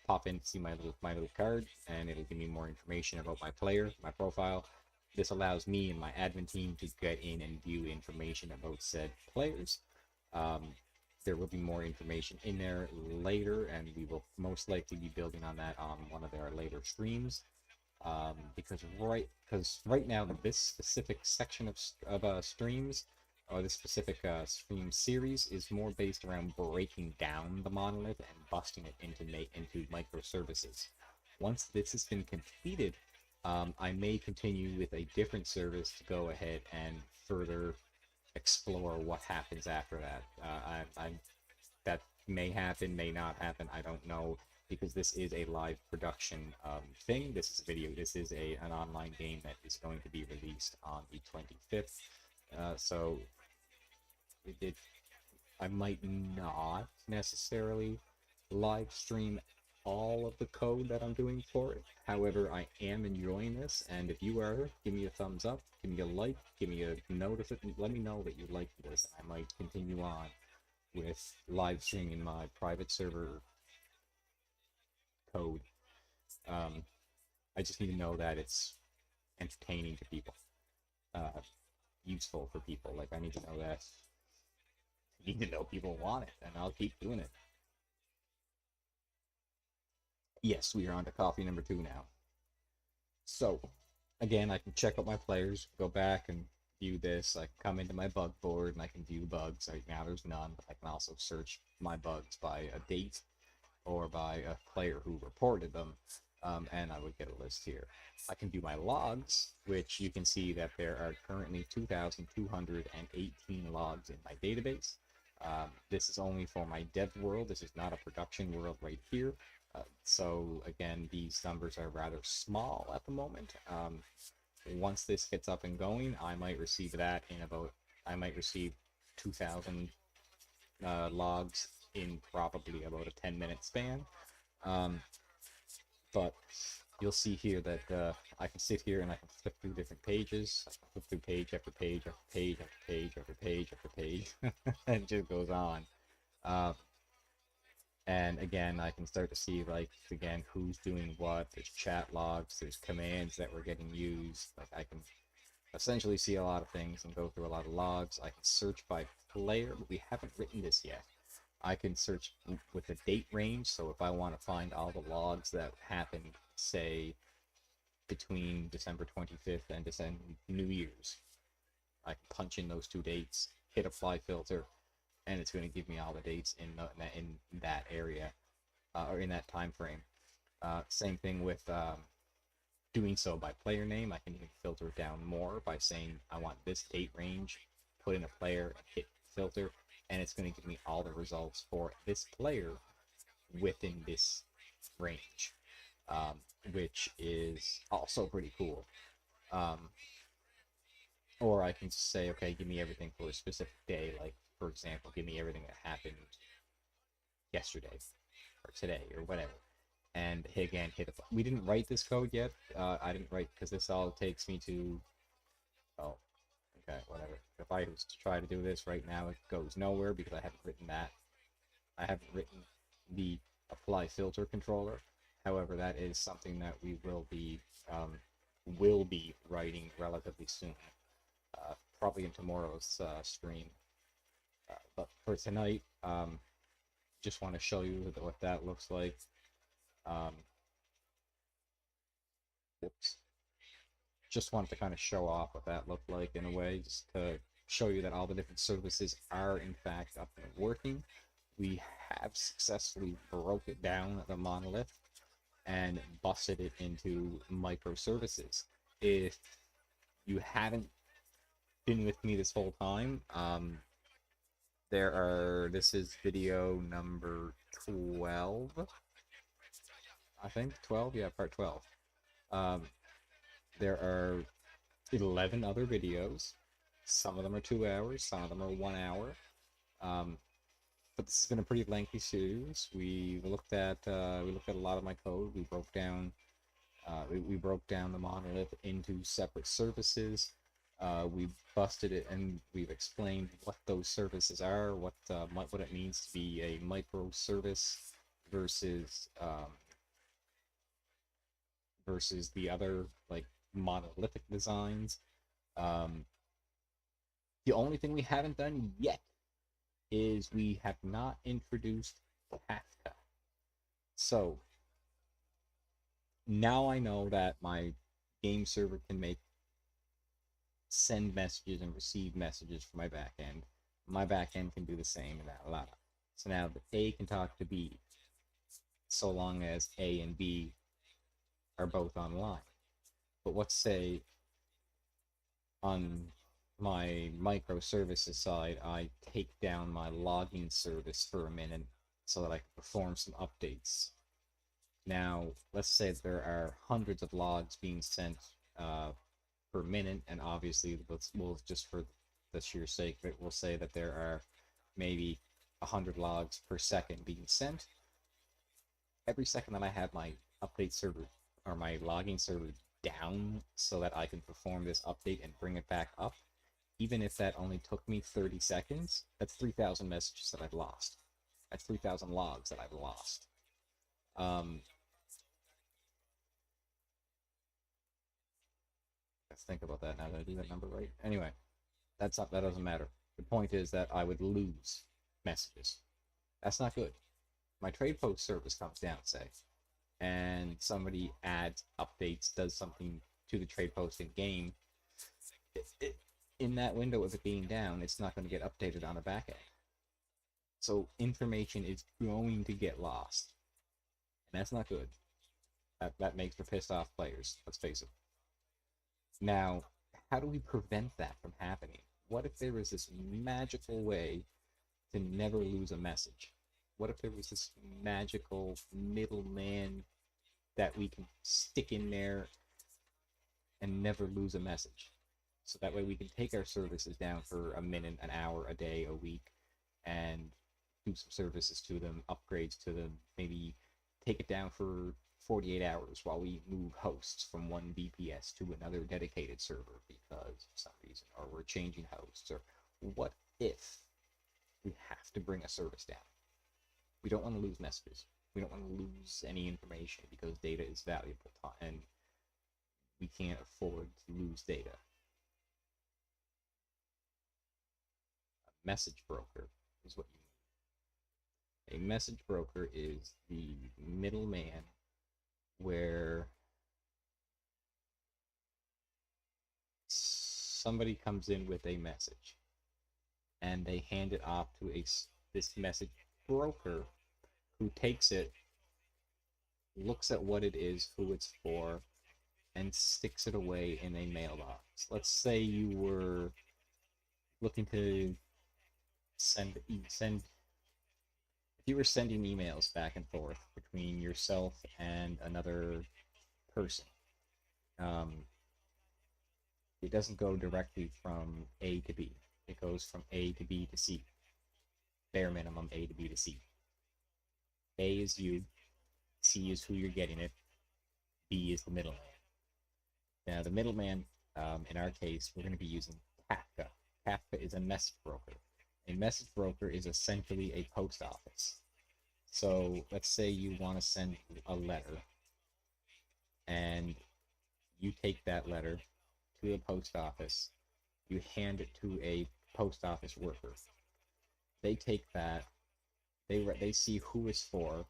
pop in to see my little card, and it'll give me more information about my player, my profile. This allows me and my admin team to get in and view information about said players. There will be more information in there later, and we will most likely be building on that on one of our later streams. Because right now this specific section of streams, or this specific stream series, is more based around breaking down the monolith and busting it into microservices. Once this has been completed, I may continue with a different service to go ahead and further explore what happens after that. That may happen, may not happen. I don't know, because this is a live production thing. This is a video. This is an online game that is going to be released on the 25th. So I might not necessarily live stream all of the code that I'm doing for it. However, I am enjoying this, and if you are, give me a thumbs up, give me a like, give me a notice, let me know that you like this. I might continue on with live streaming my private server code. Um, I just need to know that it's entertaining to people, useful for people. Like, I need to know that. I need to know people want it, and I'll keep doing it. Yes, we are on to coffee number 2 now. So, again, I can check out my players, go back and view this. I can come into my bug board and I can view bugs. Right now there's none, but I can also search my bugs by a date or by a player who reported them, and I would get a list here. I can view my logs, which you can see that there are currently 2,218 logs in my database. This is only for my dev world. This is not a production world right here. So again, these numbers are rather small at the moment. Once this gets up and going, I might receive 2,000 logs in probably about a 10-minute span. But you'll see here that I can sit here and I can flip through different pages. I can flip through page after page after page after page after page after page, and it just goes on. Uh, and again, I can start to see, like, again, who's doing what. There's chat logs, there's commands that were getting used. Like, I can essentially see a lot of things and go through a lot of logs. I can search by player, but we haven't written this yet. I can search with a date range, so if I want to find all the logs that happened, say, between December 25th and December New Year's, I can punch in those two dates, hit apply filter, and it's going to give me all the dates in that area, or in that time frame. Same thing with doing so by player name. I can even filter it down more by saying I want this date range, put in a player, hit filter, and it's going to give me all the results for this player within this range, which is also pretty cool. Or I can say, okay, give me everything for a specific day, like, for example, give me everything that happened yesterday, or today, or whatever. And again, we didn't write this code yet. I didn't write, because this all takes me to, oh, okay, whatever. If I was to try to do this right now, it goes nowhere because I haven't written that. I haven't written the apply filter controller. However, that is something that we will be writing relatively soon, probably in tomorrow's stream. But for tonight, just want to show you what that looks like. Whoops. Just wanted to kind of show off what that looked like in a way, just to show you that all the different services are in fact up and working. We have successfully broke it down, the monolith, and busted it into microservices. If you haven't been with me this whole time, this is video number 12, I think, 12, yeah, part 12. There are 11 other videos. Some of them are 2 hours, some of them are 1 hour. But this has been a pretty lengthy series. We looked at a lot of my code. We broke down the monolith into separate services. We busted it and we've explained what those services are, what it means to be a microservice versus versus the other, like, monolithic designs. The only thing we haven't done yet is we have not introduced Kafka. So now I know that my game server can send messages and receive messages from my backend. My backend can do the same, and that allows. So now the A can talk to B, so long as A and B are both online. But let's say on my microservices side, I take down my logging service for a minute so that I can perform some updates. Now, let's say there are hundreds of logs being sent per minute, and obviously, we'll just for the sheer sake of it, we'll say that there are maybe 100 logs per second being sent. Every second that I have my update server or my logging server down so that I can perform this update and bring it back up, even if that only took me 30 seconds, that's 3,000 messages that I've lost. That's 3,000 logs that I've lost. Let's think about that now. Did I do that number right? Anyway, that doesn't matter. The point is that I would lose messages. That's not good. My trade post service comes down, say, and somebody adds, updates, does something to the trade post in game. In that window of it being down, it's not going to get updated on the back end. So information is going to get lost. And that's not good. That makes for pissed off players, let's face it. Now, how do we prevent that from happening? What if there was this magical way to never lose a message? What if there was this magical middleman that we can stick in there and never lose a message? So that way we can take our services down for a minute, an hour, a day, a week, and do some services to them, upgrades to them, maybe take it down for 48 hours while we move hosts from one VPS to another dedicated server because for some reason, or we're changing hosts, or what if we have to bring a service down? We don't want to lose messages. We don't want to lose any information because data is valuable, and we can't afford to lose data. A message broker is what you need. A message broker is the middleman where somebody comes in with a message and they hand it off to this message broker who takes it, looks at what it is, who it's for, and sticks it away in a mailbox. Let's say you were looking to send if you were sending emails back and forth between yourself and another person, it doesn't go directly from A to B. It goes from A to B to C. Bare minimum A to B to C. A is you, C is who you're getting it, B is the middleman. Now the middleman, in our case, we're going to be using Kafka. Kafka is a message broker. A message broker is essentially a post office. So let's say you want to send a letter, and you take that letter to the post office, you hand it to a post office worker. They take that, they see who it's for,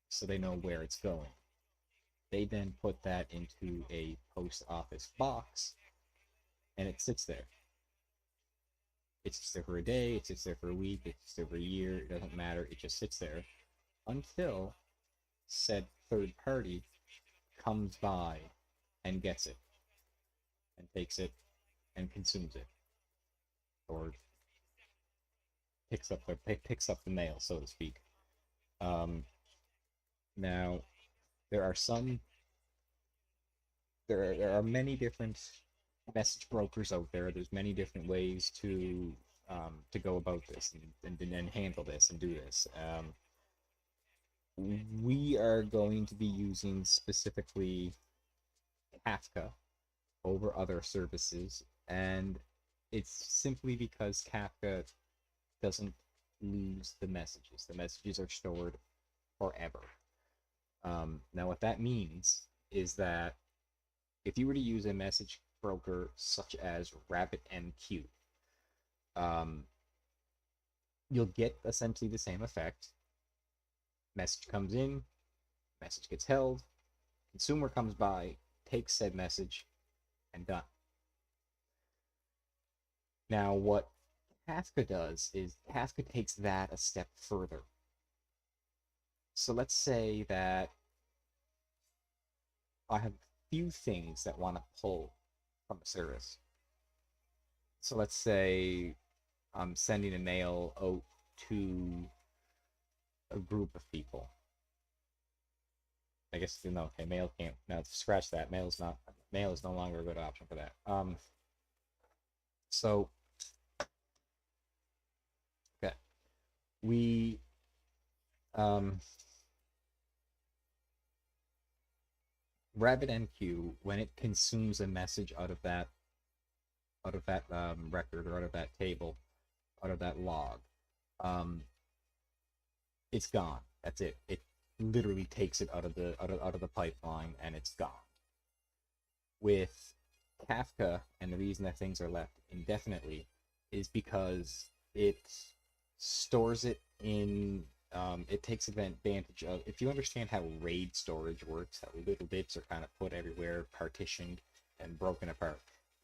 so they know where it's going. They then put that into a post office box, and it sits there. It sits there for a day, it sits there for a week, it sits there for a year, it doesn't matter, it just sits there until said third party comes by and gets it, and takes it, and consumes it, or picks up the mail, so to speak. Now, there are many different message brokers out there. There's many different ways to go about this and handle this and do this. We are going to be using specifically Kafka over other services, and it's simply because Kafka doesn't lose the messages. The messages are stored forever. Now, what that means is that if you were to use a message broker such as RabbitMQ, you'll get essentially the same effect. Message comes in, message gets held, consumer comes by, takes said message, and done. Now, what Kafka does is Kafka takes that a step further. So let's say that I have a few things that want to pull from a service. So let's say I'm sending a mail out to a group of people. I guess, no, okay, mail can't. Now, scratch that. Mail is no longer a good option for that. So, okay. We, RabbitMQ, when it consumes a message out of that record, or out of that table, out of that log, it's gone. That's it. It literally takes it out of the pipeline, and it's gone. With Kafka, and the reason that things are left indefinitely is because it stores it in. It takes advantage of, if you understand how RAID storage works, how little bits are kind of put everywhere, partitioned and broken apart.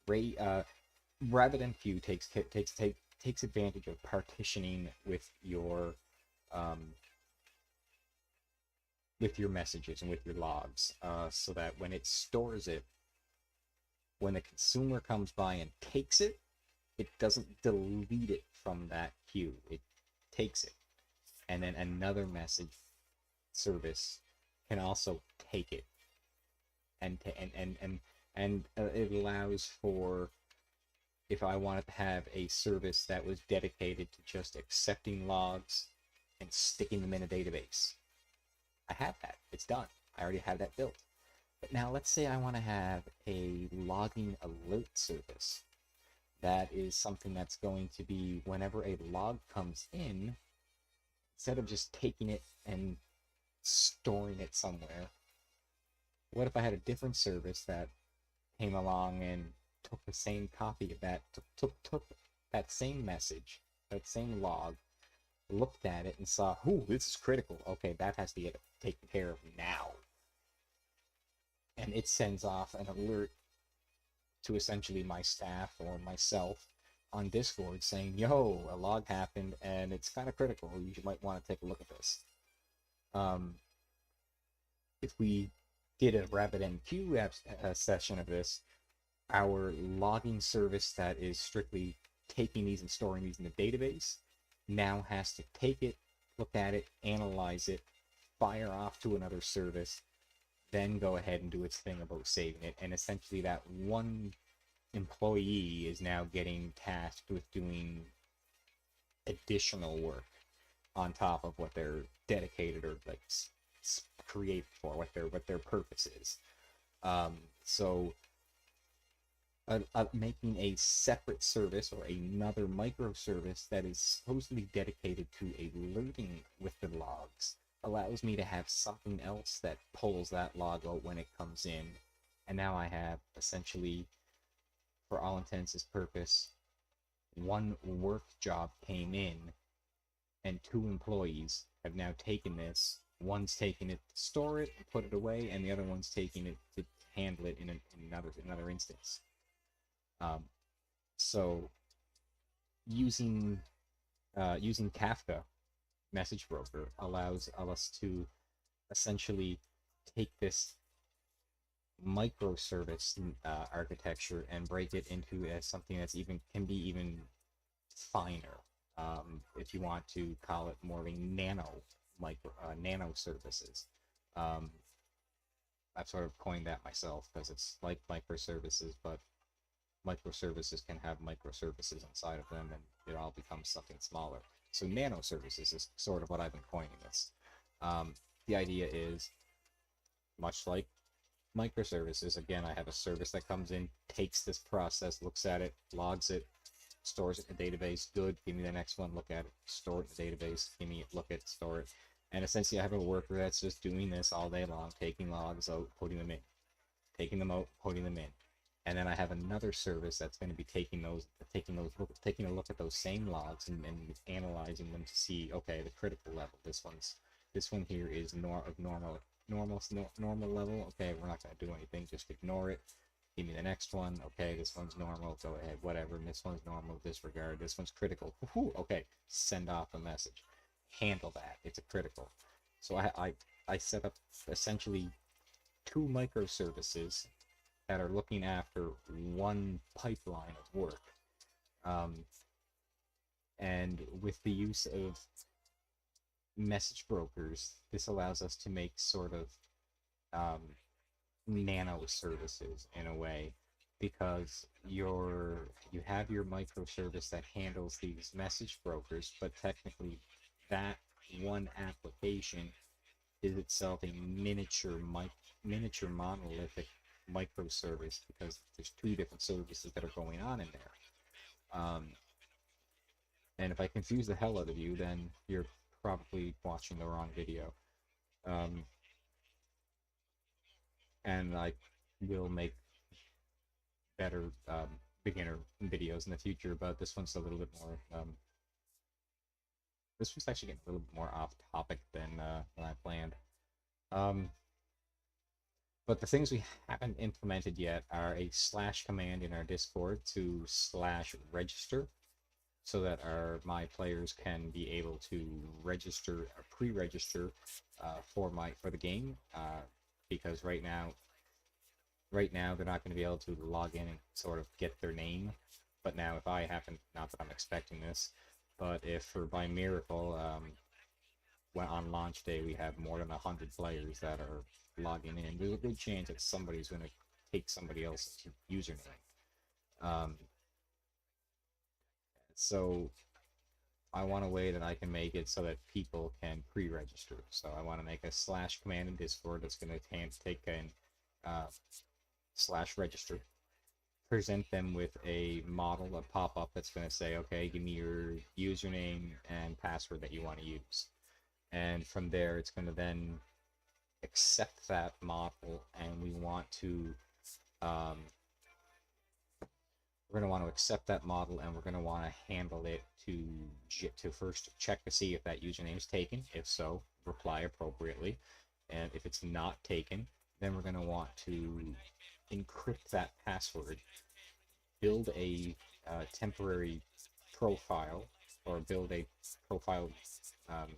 RabbitMQ takes advantage of partitioning with your messages and with your logs, so that when it stores it, when the consumer comes by and takes it, it doesn't delete it from that queue. It takes it, and then another message service can also take it, and it allows for, if I wanted to have a service that was dedicated to just accepting logs and sticking them in a database, I have that. It's done. I already have that built. But now let's say I want to have a logging alert service. That is something that's going to be whenever a log comes in, instead of just taking it and storing it somewhere, what if I had a different service that came along and took the same copy of that, took that same message, that same log, looked at it and saw, ooh, this is critical. Okay, that has to get taken care of now. And it sends off an alert to essentially my staff or myself on Discord saying, yo, a log happened and it's kind of critical. You might want to take a look at this. If we did a RabbitMQ session of this, our logging service that is strictly taking these and storing these in the database now has to take it, look at it, analyze it, fire off to another service, then go ahead and do its thing about saving it. And essentially that one employee is now getting tasked with doing additional work on top of what they're dedicated or like created for, what their purpose is. So making a separate service or another microservice that is supposedly dedicated to alerting with the logs allows me to have something else that pulls that log out when it comes in. And now I have essentially, for all intents and purposes, one work job came in and two employees have now taken this. One's taking it to store it and put it away, and the other one's taking it to handle it in another instance. So using Kafka message broker allows us to essentially take this microservice architecture and break it into something that's can be even finer. If you want to call it more of a nano services. I've sort of coined that myself because it's like microservices, but microservices can have microservices inside of them, and it all becomes something smaller. So nano services is sort of what I've been coining this. The idea is much like microservices. Again, I have a service that comes in, takes this process, looks at it, logs it, stores it in the database. Good, give me the next one, look at it, store it in the database, give me it, look at it, store it. And essentially I have a worker that's just doing this all day long, taking logs out, putting them in, taking them out, putting them in. And then I have another service that's going to be taking a look at those same logs and analyzing them to see, okay, the critical level. This one here is normal level. Okay, we're not going to do anything, just ignore it. Give me the next one. Okay, this one's normal. Go ahead, whatever. And this one's normal. Disregard. This one's critical. Woohoo! Okay, send off a message. Handle that. It's a critical. So I set up essentially two microservices that are looking after one pipeline of work. And with the use of message brokers, this allows us to make sort of nano services in a way, because you have your microservice that handles these message brokers, but technically that one application is itself a miniature monolithic microservice, because there's two different services that are going on in there. And if I confuse the hell out of you, then you're probably watching the wrong video. And I will make better beginner videos in the future, but this one's a little bit more this one's actually getting a little bit more off topic than I planned. But the things we haven't implemented yet are a / command in our Discord to /register, so that my players can be able to register or pre-register for the game, because right now they're not going to be able to log in and sort of get their name. But now if I happen, not that I'm expecting this, but if by miracle when on launch day we have more than 100 players that are logging in, there's a good chance that somebody's going to take somebody else's username. So I want a way that I can make it so that people can pre-register. So I want to make a slash command in Discord that's going to take an slash register, present them with a model, a pop-up that's going to say, okay, give me your username and password that you want to use. And from there, it's going to then accept that model, and we want to um, we're going to want to accept that model, and we're going to want to handle it to first check to see if that username is taken. If so, reply appropriately. And if it's not taken, then we're going to want to encrypt that password, build a temporary profile, or build a profile um,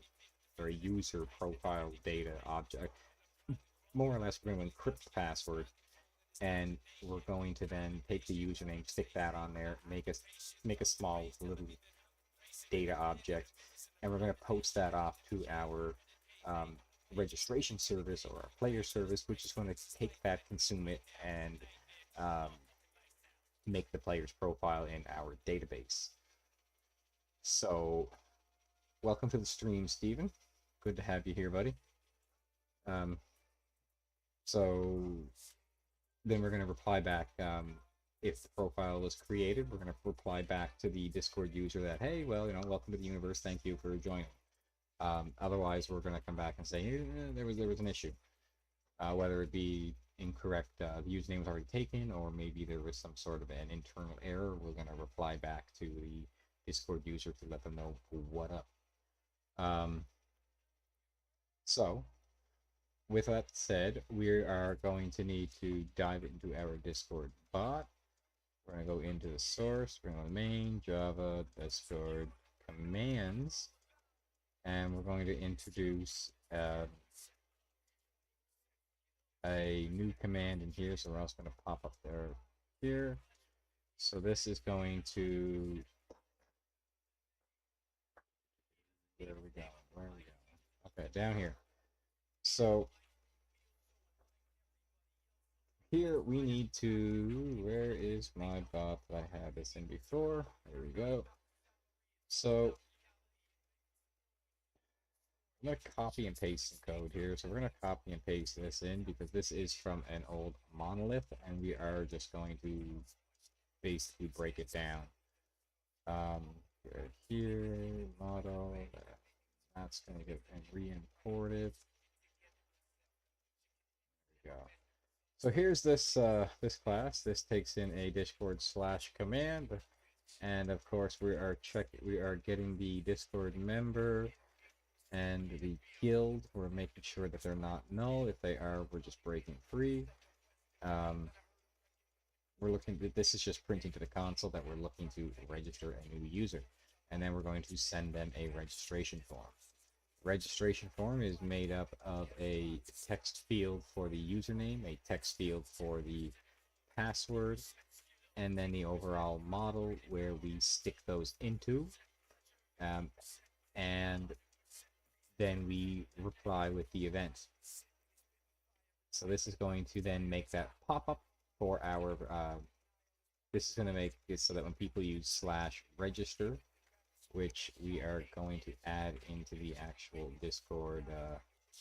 or a user profile data object. More or less, we're going to encrypt the password, and we're going to then take the username, stick that on there, make a small little data object, and we're going to post that off to our registration service or our player service, which is going to take that, consume it, and um, make the player's profile in our database. So, welcome to the stream, Stephen. Good to have you here, buddy. Um, so then we're going to reply back. If the profile was created, we're going to reply back to the Discord user that, hey, well, welcome to the universe. Thank you for joining. Otherwise, we're going to come back and say there was an issue, whether it be incorrect, the username was already taken, or maybe there was some sort of an internal error. We're going to reply back to the Discord user to let them know what up. So, with that said, we are going to need to dive into our Discord bot. We're going to go into the source, we're going to main, Java, Discord, commands, and we're going to introduce a new command in here. So we're also going to pop up there here. So this is going to, where are we going? Where are we going? Okay, down here. So here we need to, where is my bot that I had this in before? There we go. So I'm going to copy and paste some code here. So we're going to copy and paste this in because this is from an old monolith, and we are just going to basically break it down. Right here, model, that's going to get re-imported. There we go. So here's this this class. This takes in a Discord slash command, and of course we are getting the Discord member and the guild. We're making sure that they're not null. If they are, we're just breaking free. We're looking. This is just printing to the console that we're looking to register a new user, and then we're going to send them a registration form. Registration form is made up of a text field for the username, a text field for the password, and then the overall model where we stick those into, and then we reply with the event. So this is going to then make that pop up for our. This is going to make it so that when people use slash register, which we are going to add into the actual Discord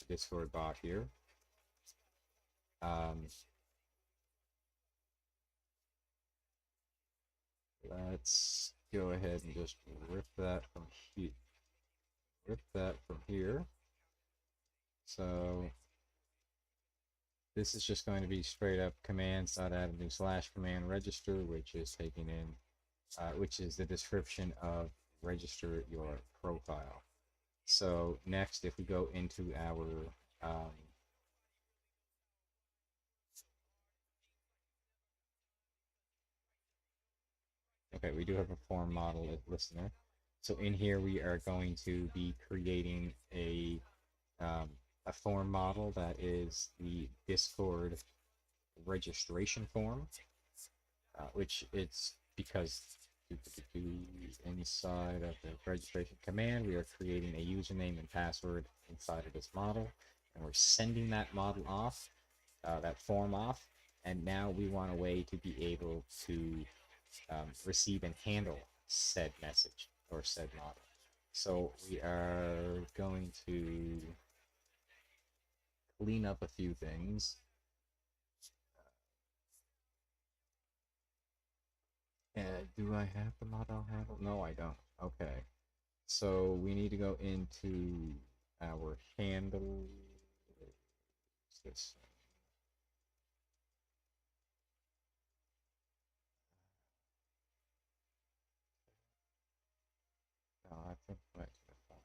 Discord bot here. Let's go ahead and just rip that from here. Rip that from here. So this is just going to be straight up commands.add a new slash command register, which is taking in, which is the description of register your profile. So next, if we go into our okay, we do have a form model listener. So in here, we are going to be creating a form model that is the Discord registration form, which it's because inside of the registration command, we are creating a username and password inside of this model, and we're sending that model off, that form off, and now we want a way to be able to receive and handle said message or said model. So we are going to clean up a few things. Do I have the model handle? No, I don't. Okay. So we need to go into our handle. What's this? No, I think I might do the font.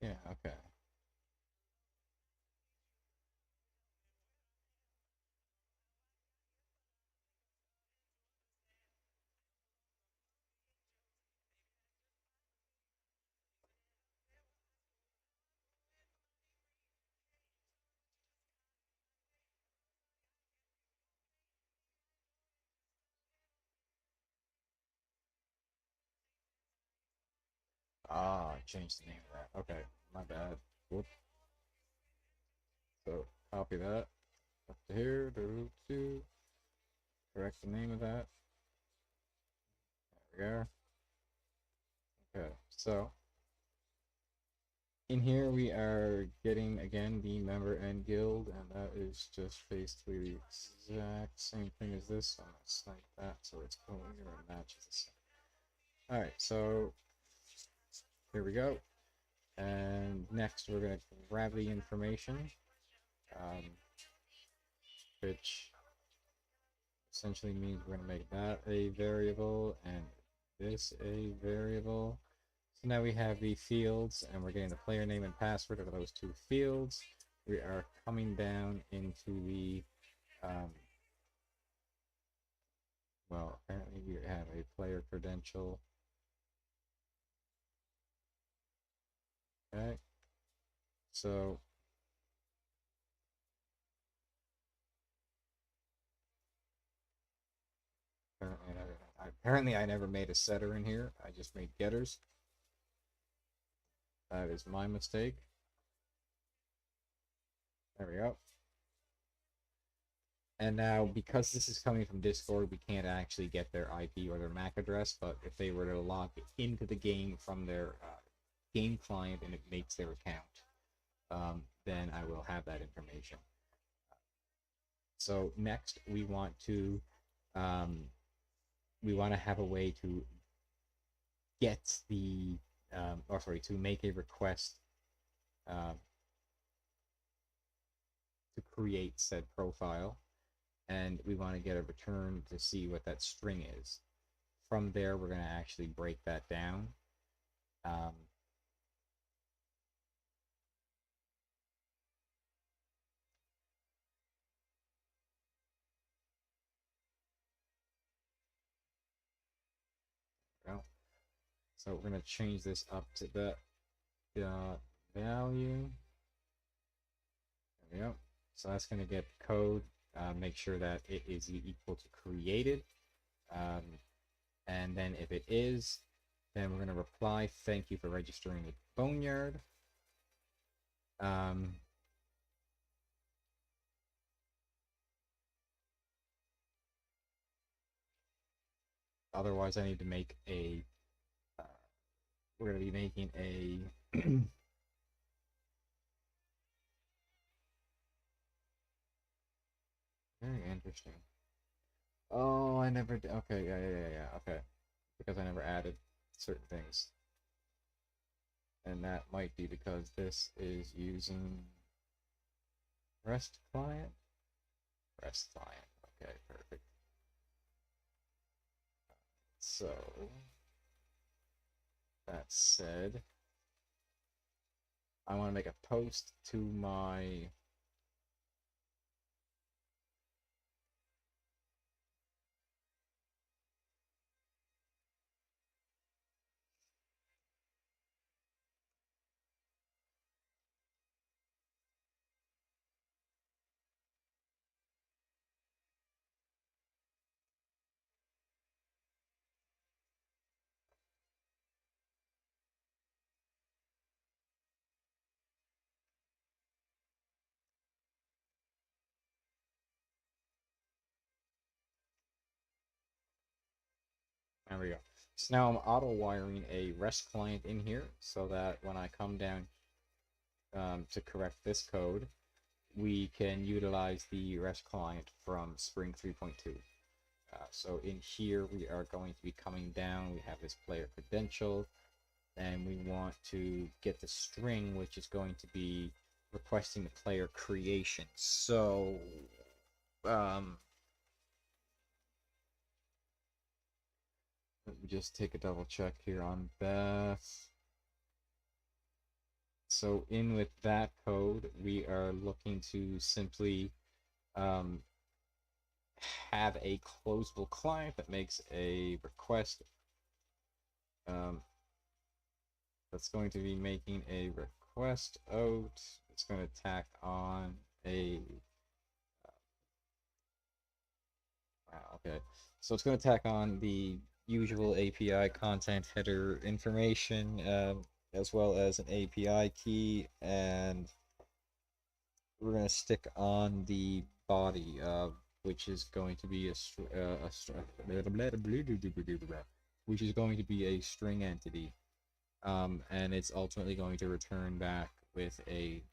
Yeah, okay. Ah, I changed the name of that. Okay, my bad. Whoop. So copy that up to here. Correct the name of that. There we go. Okay, so in here we are getting again the member and guild, and that is just basically the exact same thing as this. I'm gonna snipe that so it's going here and matches the same. Alright, so here we go. And next we're gonna grab the information, um, which essentially means we're gonna make that a variable and this a variable. So now we have the fields, and we're getting the player name and password of those two fields. We are coming down into the, well, apparently we have a player credential. Okay, so apparently I never made a setter in here. I just made getters. That is my mistake. There we go. And now, because this is coming from Discord, we can't actually get their IP or their MAC address, but if they were to log into the game from their game client and it makes their account, then I will have that information. So next, um, we want to have a way to get the, or sorry, to make a request uh, to create said profile, and we want to get a return to see what that string is. From there, we're going to actually break that down. Um, well, so we're going to change this up to the value. There we go. So that's going to get code. Make sure that it is equal to created. And then if it is, then we're going to reply, thank you for registering with Boneyard. Otherwise, I need to make a, we're going to be making a, very interesting. Oh, I never did. Okay, yeah. Okay. Because I never added certain things. And that might be because this is using REST client. REST client. Okay, perfect. So, that said, I want to make a post to my There we go. So now I'm auto wiring a REST client in here so that when I come down to correct this code, we can utilize the REST client from Spring 3.2. So in here, we are going to be coming down. We have this player credential, and we want to get the string, which is going to be requesting the player creation. So, let me just take a double check here on Beth. So in with that code, we are looking to simply have a closable client that makes a request that's going to be making a request out. It's going to tack on a okay. So it's going to tack on the usual API content header information, as well as an API key, and we're going to stick on the body, which is going to be which is going to be a string entity, and it's ultimately going to return back with a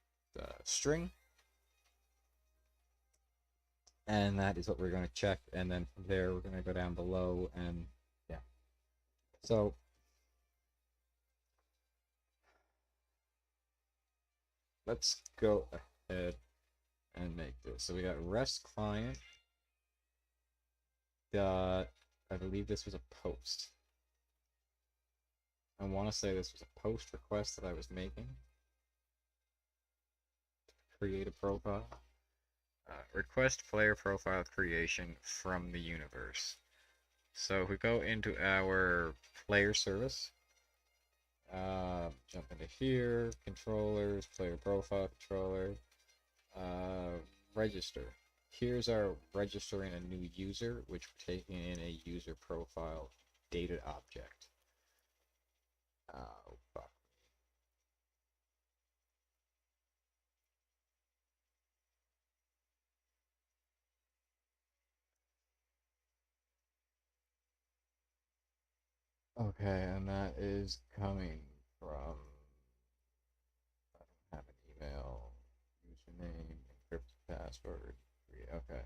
string, and that is what we're going to check, and then from there we're going to go down below, and yeah. So let's go ahead and make this. So we got REST client dot, I believe this was a post. I want to say this was a post request that I was making to create a profile. Request player profile creation from the universe. So if we go into our player service, jump into here, controllers, player profile controller, register. Here's our registering a new user, which we're taking in a user profile data object. Oh, fuck. Okay, and that is coming from, I don't have an email, username, encrypted password. Okay.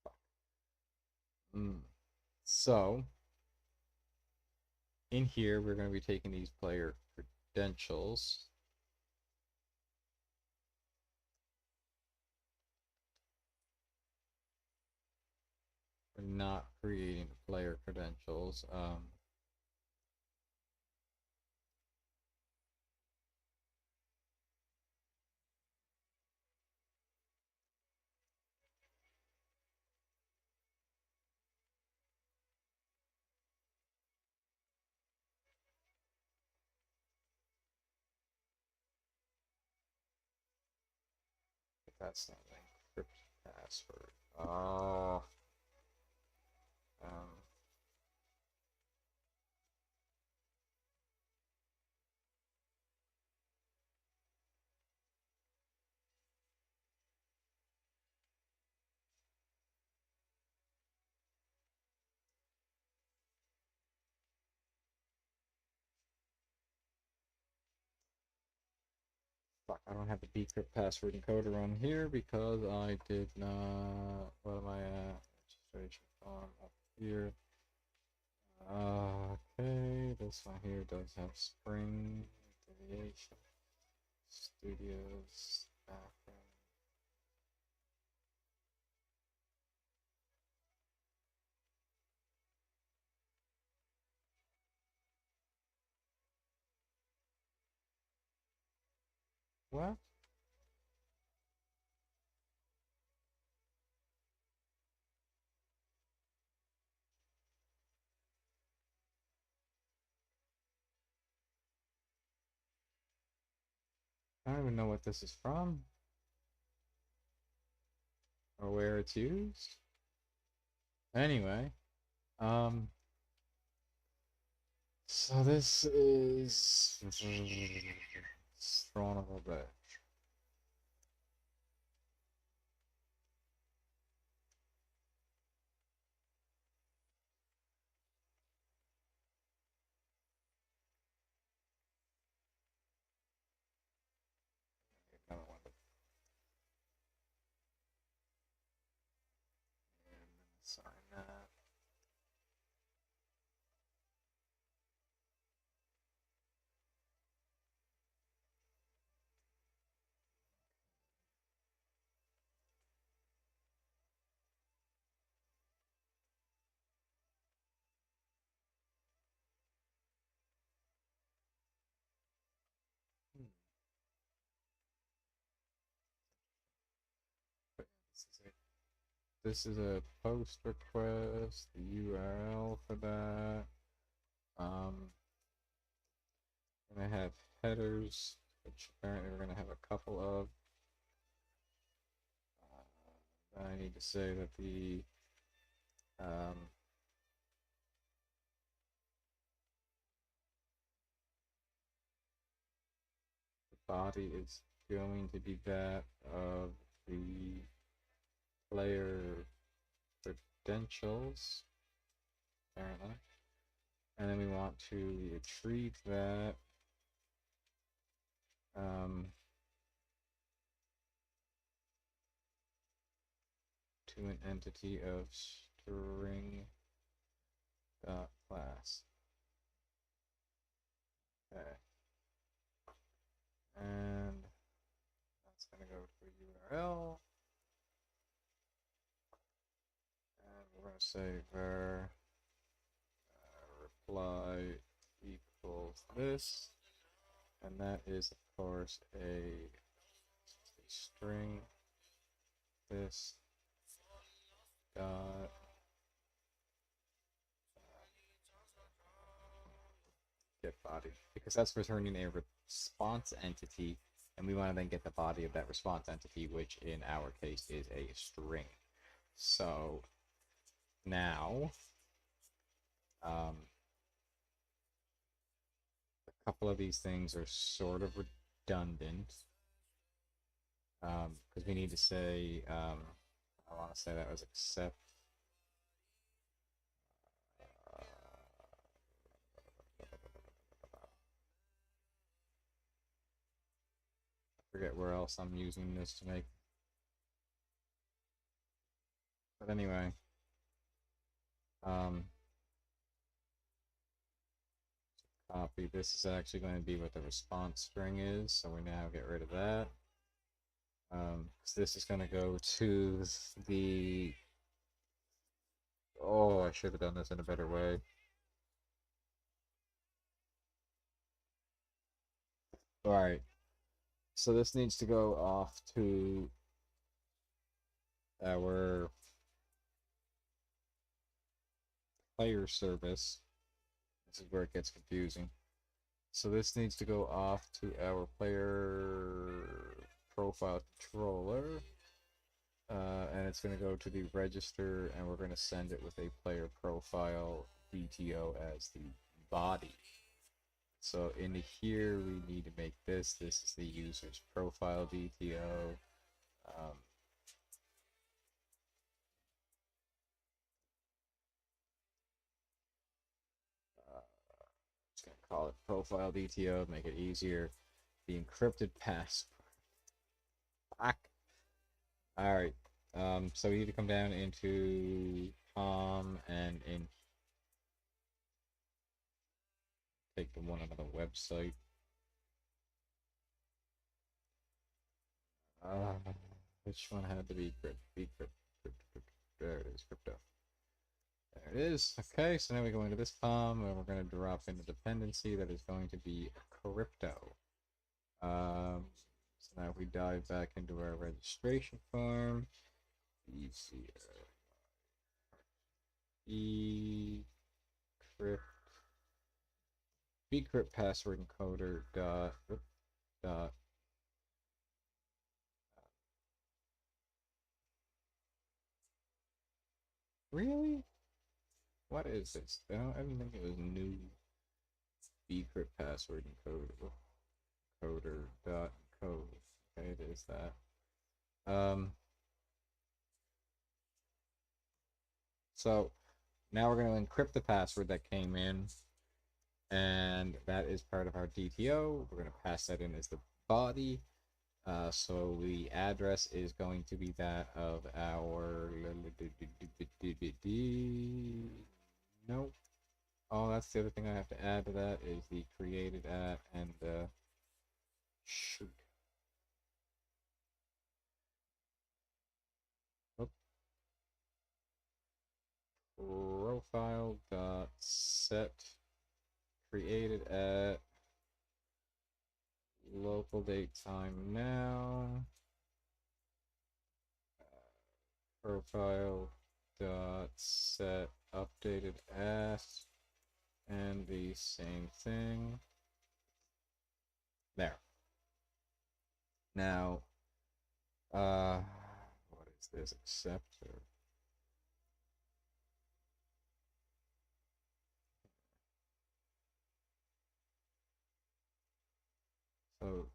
Fuck. So, in here, we're going to be taking these player credentials. We're not creating the player credentials. That's not an encrypted password. Oh. Um, Fuck, I don't have the decrypt password encoder on here because I did not. What am I at? Registration form up here. Okay, this one here does have Spring Deviation Studios background. What? I don't even know what this is from or where it's used. Anyway, so this is Throne of a bit. this is a post request, the URL for that. And I have headers, which apparently we're going to have a couple of. I need to say that the body is going to be that of the player credentials, apparently. And then we want to retrieve that to an entity of string dot class. Okay. And that's going to go to a URL. And we're going to say var reply equals this. And that is, of course, a string this dot get body, because that's returning a response entity, and we want to then get the body of that response entity, which in our case is a string. So now a couple of these things are sort of redundant, because we need to say I want to say that was accept forget where else I'm using this to make. But anyway, copy. This is actually going to be what the response string is, so we now get rid of that. So this is going to go to the. Oh, I should have done this in a better way. All right. So this needs to go off to our player service. This is where it gets confusing. So this needs to go off to our player profile controller. And it's going to go to the register, and we're going to send it with a player profile DTO as the body. So in here, we need to make this. This is the user's profile DTO. Just going to call it profile DTO, make it easier. The encrypted password. Fuck. All right. So we need to come down into POM and in take the one on the website. Which one had to be crypt? There it is, crypto. There it is. Okay, so now we go into this POM and we're going to drop in the dependency that is going to be crypto. So now if we dive back into our registration form, bcrypt password encoder dot really? What is this? I don't think it was new bcrypt password encoder dot code. Okay, it is that. So now we're going to encrypt the password that came in, and that is part of our DTO. We're going to pass that in as the body. So the address is going to be that of our. Nope. Oh, that's the other thing I have to add to that is the created at and the shoot. Oh. Profile dot set created at local date time now. profile dot set updated at, and the same thing there. Now, what is this? Accept or so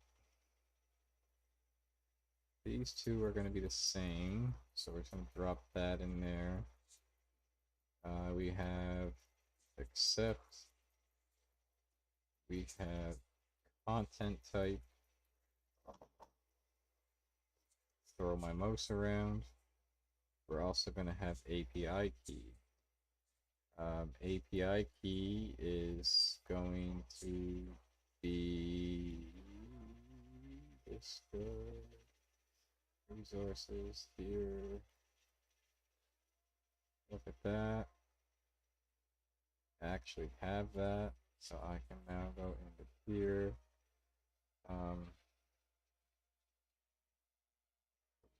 these two are going to be the same, so we're just going to drop that in there. We have accept, we have content type, throw my mouse around. We're also going to have API key. API key is going to be this resources here. Look at that. I actually have that, so I can now go into here.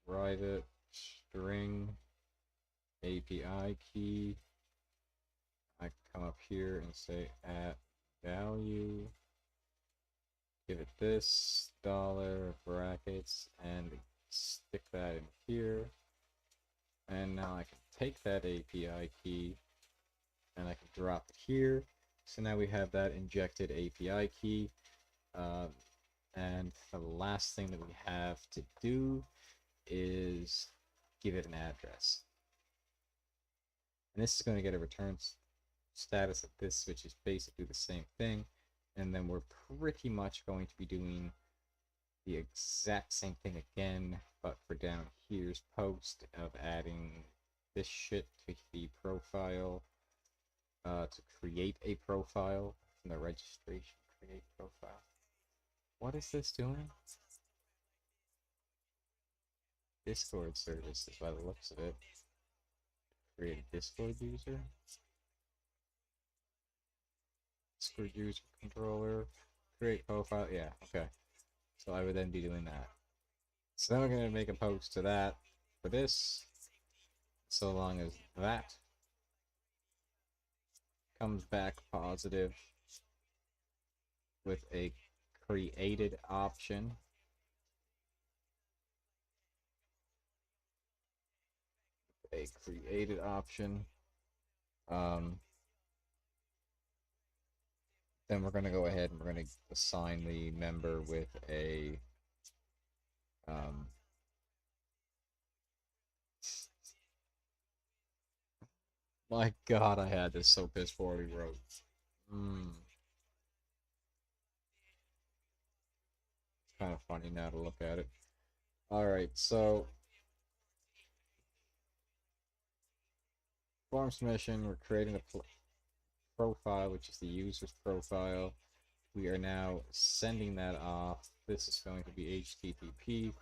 Private string API key. I can come up here and say at value, give it this dollar brackets, and stick that in here. And now I can take that API key and I can drop it here. So now we have that injected API key. And the last thing that we have to do is give it an address. And this is going to get a return status of this, which is basically the same thing. And then we're pretty much going to be doing the exact same thing again, but for down here's post of adding this shit to the profile, to create a profile from the registration, create profile. What is this doing? Discord services by the looks of it. Create a Discord user. Discord user controller. Create profile. Yeah, okay. So I would then be doing that. So then we're going to make a post to that for this. So long as that comes back positive with a created option. A created option. Then we're going to go ahead and we're going to assign the member with a my god, I had this so pissed for what he wrote. It's kind of funny now to look at it. Alright, so form submission, we're creating a profile, which is the user's profile. We are now sending that off. This is going to be http://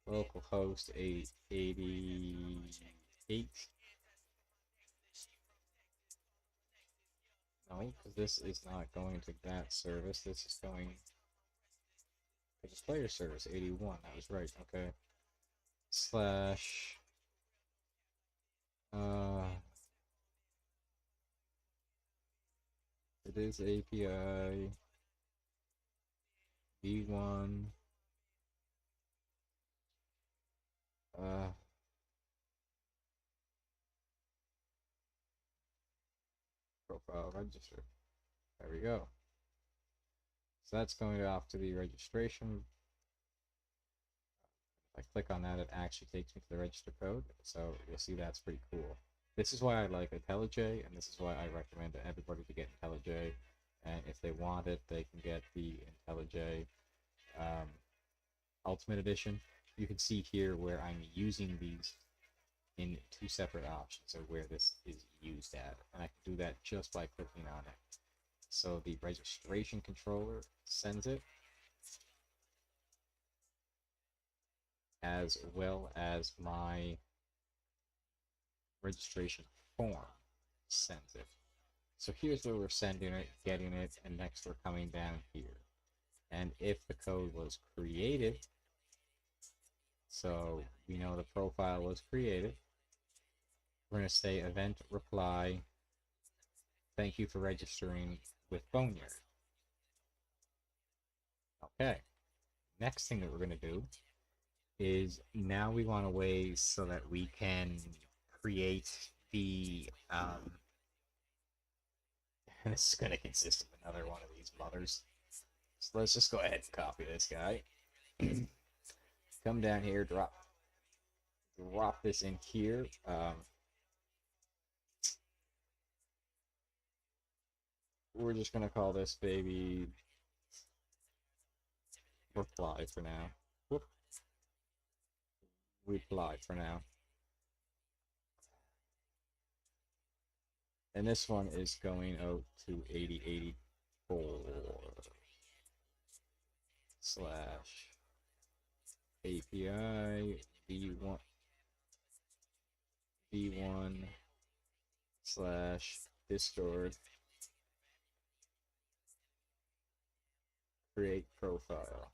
localhost 888. No, because this is not going to that service. This is going to the player service 81. That was right. Okay. Slash. It is API v1 profile register. There we go. So that's going off to the registration. If I click on that, it actually takes me to the register code. So you'll see that's pretty cool. This is why I like IntelliJ, and this is why I recommend everybody to get IntelliJ. And if they want it, they can get the IntelliJ Ultimate Edition. You can see here where I'm using these in two separate options of where this is used at. And I can do that just by clicking on it. So the registration controller sends it, as well as my registration form sends it. So here's where we're sending it, getting it, and next we're coming down here. And if the code was created So we know the profile was created. We're going to say event reply. Thank you for registering with Boneyard. Okay. Next thing that we're going to do is now we want a way so that we can create the this is going to consist of another one of these mothers. So let's just go ahead and copy this guy. Come down here, drop this in here. We're just gonna call this baby reply for now. Whoop. Reply for now. And this one is going out to 8084 slash API v1 slash Discord create profile.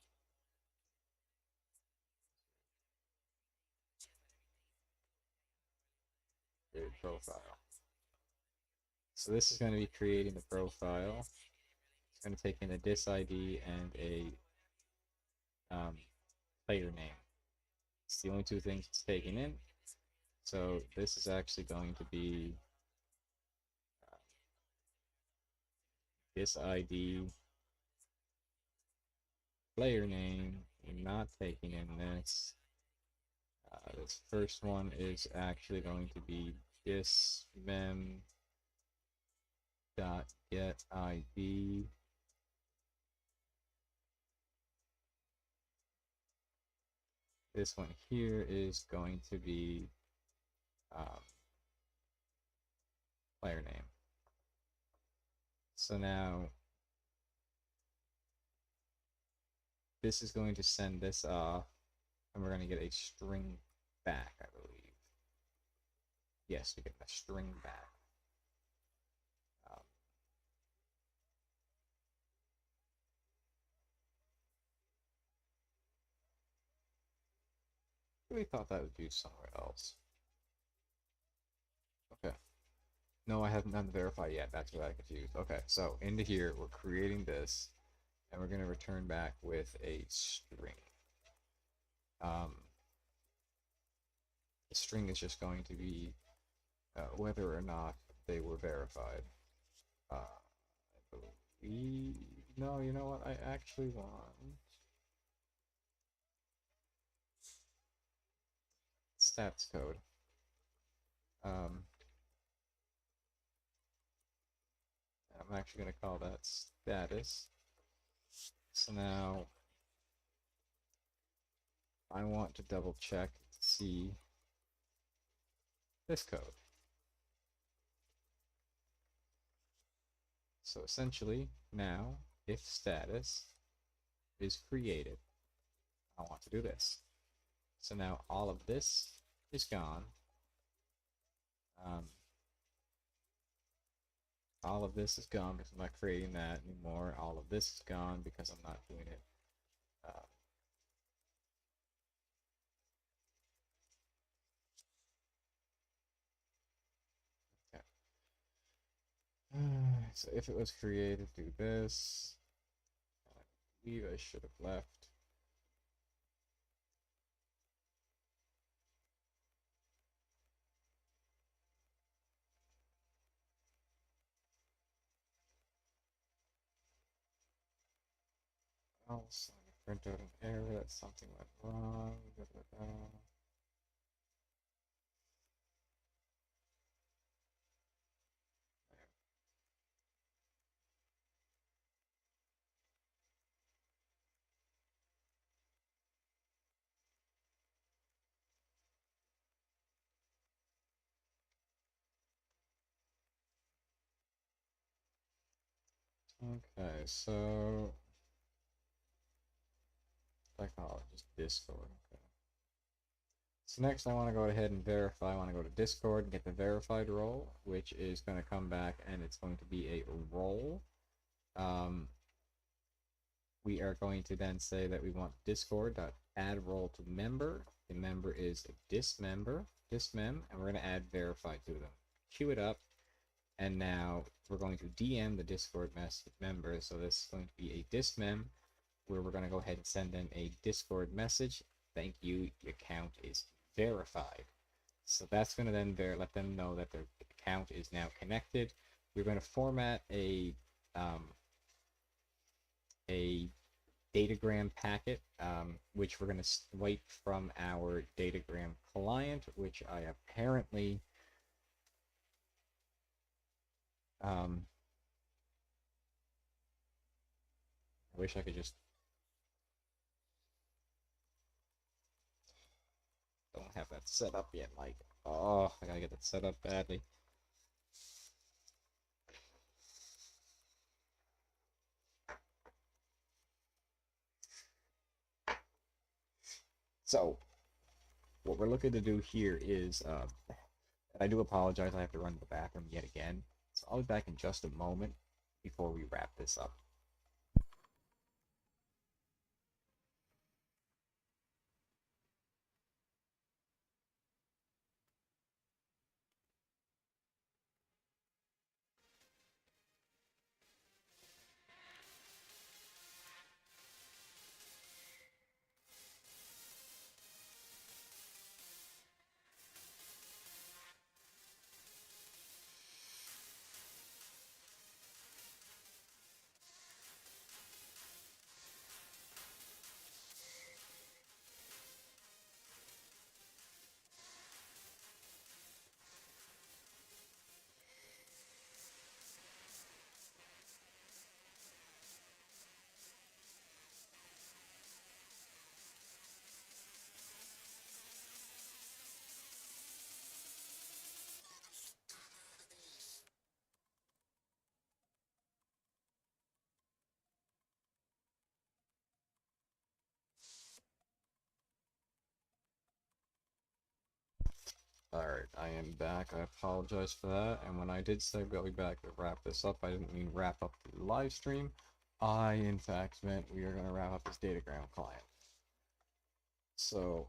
Create profile. So this is going to be creating the profile. It's going to take in a dis ID and a player name. It's the only two things it's taking in. So this is actually going to be this ID, player name. We're not taking in this. This first one is actually going to be dismem dot get ID. This one here is going to be player name. So now this is going to send this off, and we're going to get a string back, I believe. Yes, we get a string back. Really thought that would be somewhere else. Okay. No, I haven't done the verify yet. That's what I confused. Okay, so into here, we're creating this, and we're going to return back with a string. The string is just going to be whether or not they were verified. I believe... No, you know what? I actually want... stats code. I'm actually going to call that status. So now I want to double check to see this code. So essentially, now, if status is created, I want to do this. So now all of this is gone. All of this is gone because I'm not creating that anymore. All of this is gone because I'm not doing it. So if it was created, do this. I believe I should have left. Also, print out an error that something went wrong. Okay, so just Discord. Okay. So next I want to go ahead and verify. I want to go to Discord and get the verified role, which is going to come back and it's going to be a role. We are going to then say that we want Discord.add role to member, The member is dismem, and we're going to add verify to them. Queue it up, and now we're going to DM the Discord member. So this is going to be a dismem, where we're going to go ahead and send them a Discord message. Thank you, your account is verified. So that's going to then let them know that their account is now connected. We're going to format a datagram packet, which we're going to swipe from our datagram client, which I apparently I wish I could just don't have that set up yet, Mike. Oh, I gotta get that set up badly. So, what we're looking to do here is, I do apologize, I have to run to the bathroom yet again. So I'll be back in just a moment before we wrap this up. Alright, I am back. I apologize for that. And when I did say we'll be back to wrap this up, I didn't mean wrap up the live stream. I, in fact, meant we are going to wrap up this datagram client. So,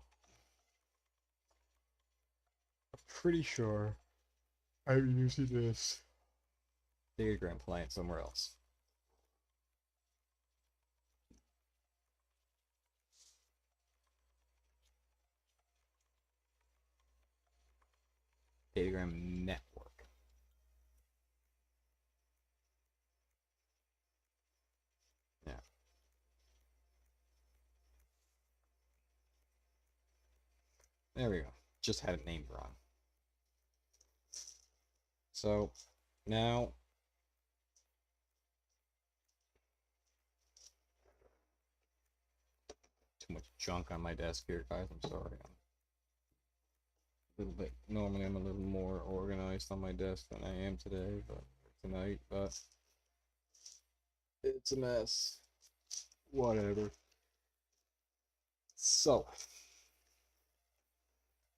I'm pretty sure I'm using this datagram client somewhere else. Datagram network. Yeah. There we go. Just had it named wrong. So now too much junk on my desk here, guys. I'm sorry. I'm a little bit. Normally, I'm a little more organized on my desk than I am today, but tonight, but it's a mess. Whatever. So,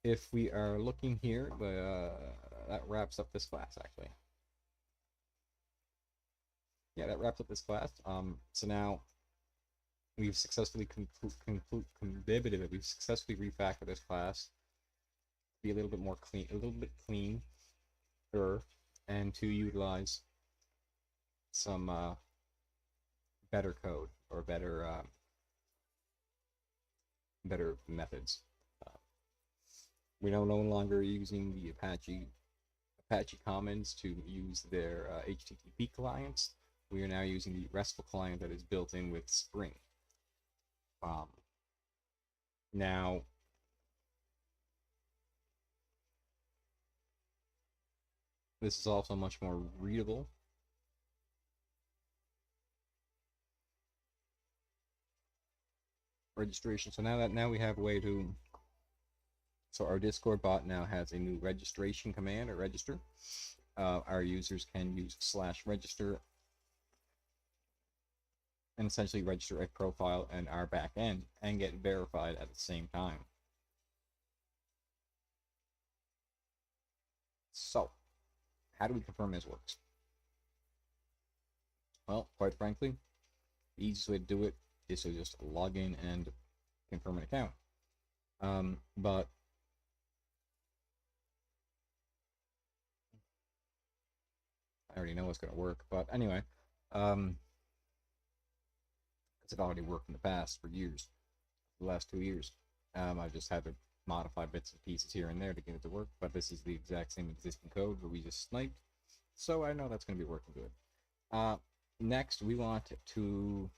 if we are looking here, that wraps up this class, actually. Yeah, that wraps up this class. So now we've successfully we've successfully refactored this class to be a little bit more clean, a little bit cleaner, and to utilize some better code or better better methods. We're no longer using the Apache Commons to use their HTTP clients. We are now using the RESTful client that is built in with Spring. Now, this is also much more readable. Registration. So now we have a way to. So our Discord bot now has a new registration command or register. Our users can use /register and essentially register a profile in our back end and get verified at the same time. So, how do we confirm this works? Well, quite frankly, the easiest way to do it is to just log in and confirm an account. But I already know it's going to work. But anyway, um, because it already worked in the past for years, the last 2 years. I've just had to modify bits and pieces here and there to get it to work. But this is the exact same existing code that we just sniped, so I know that's going to be working good. Next, we want to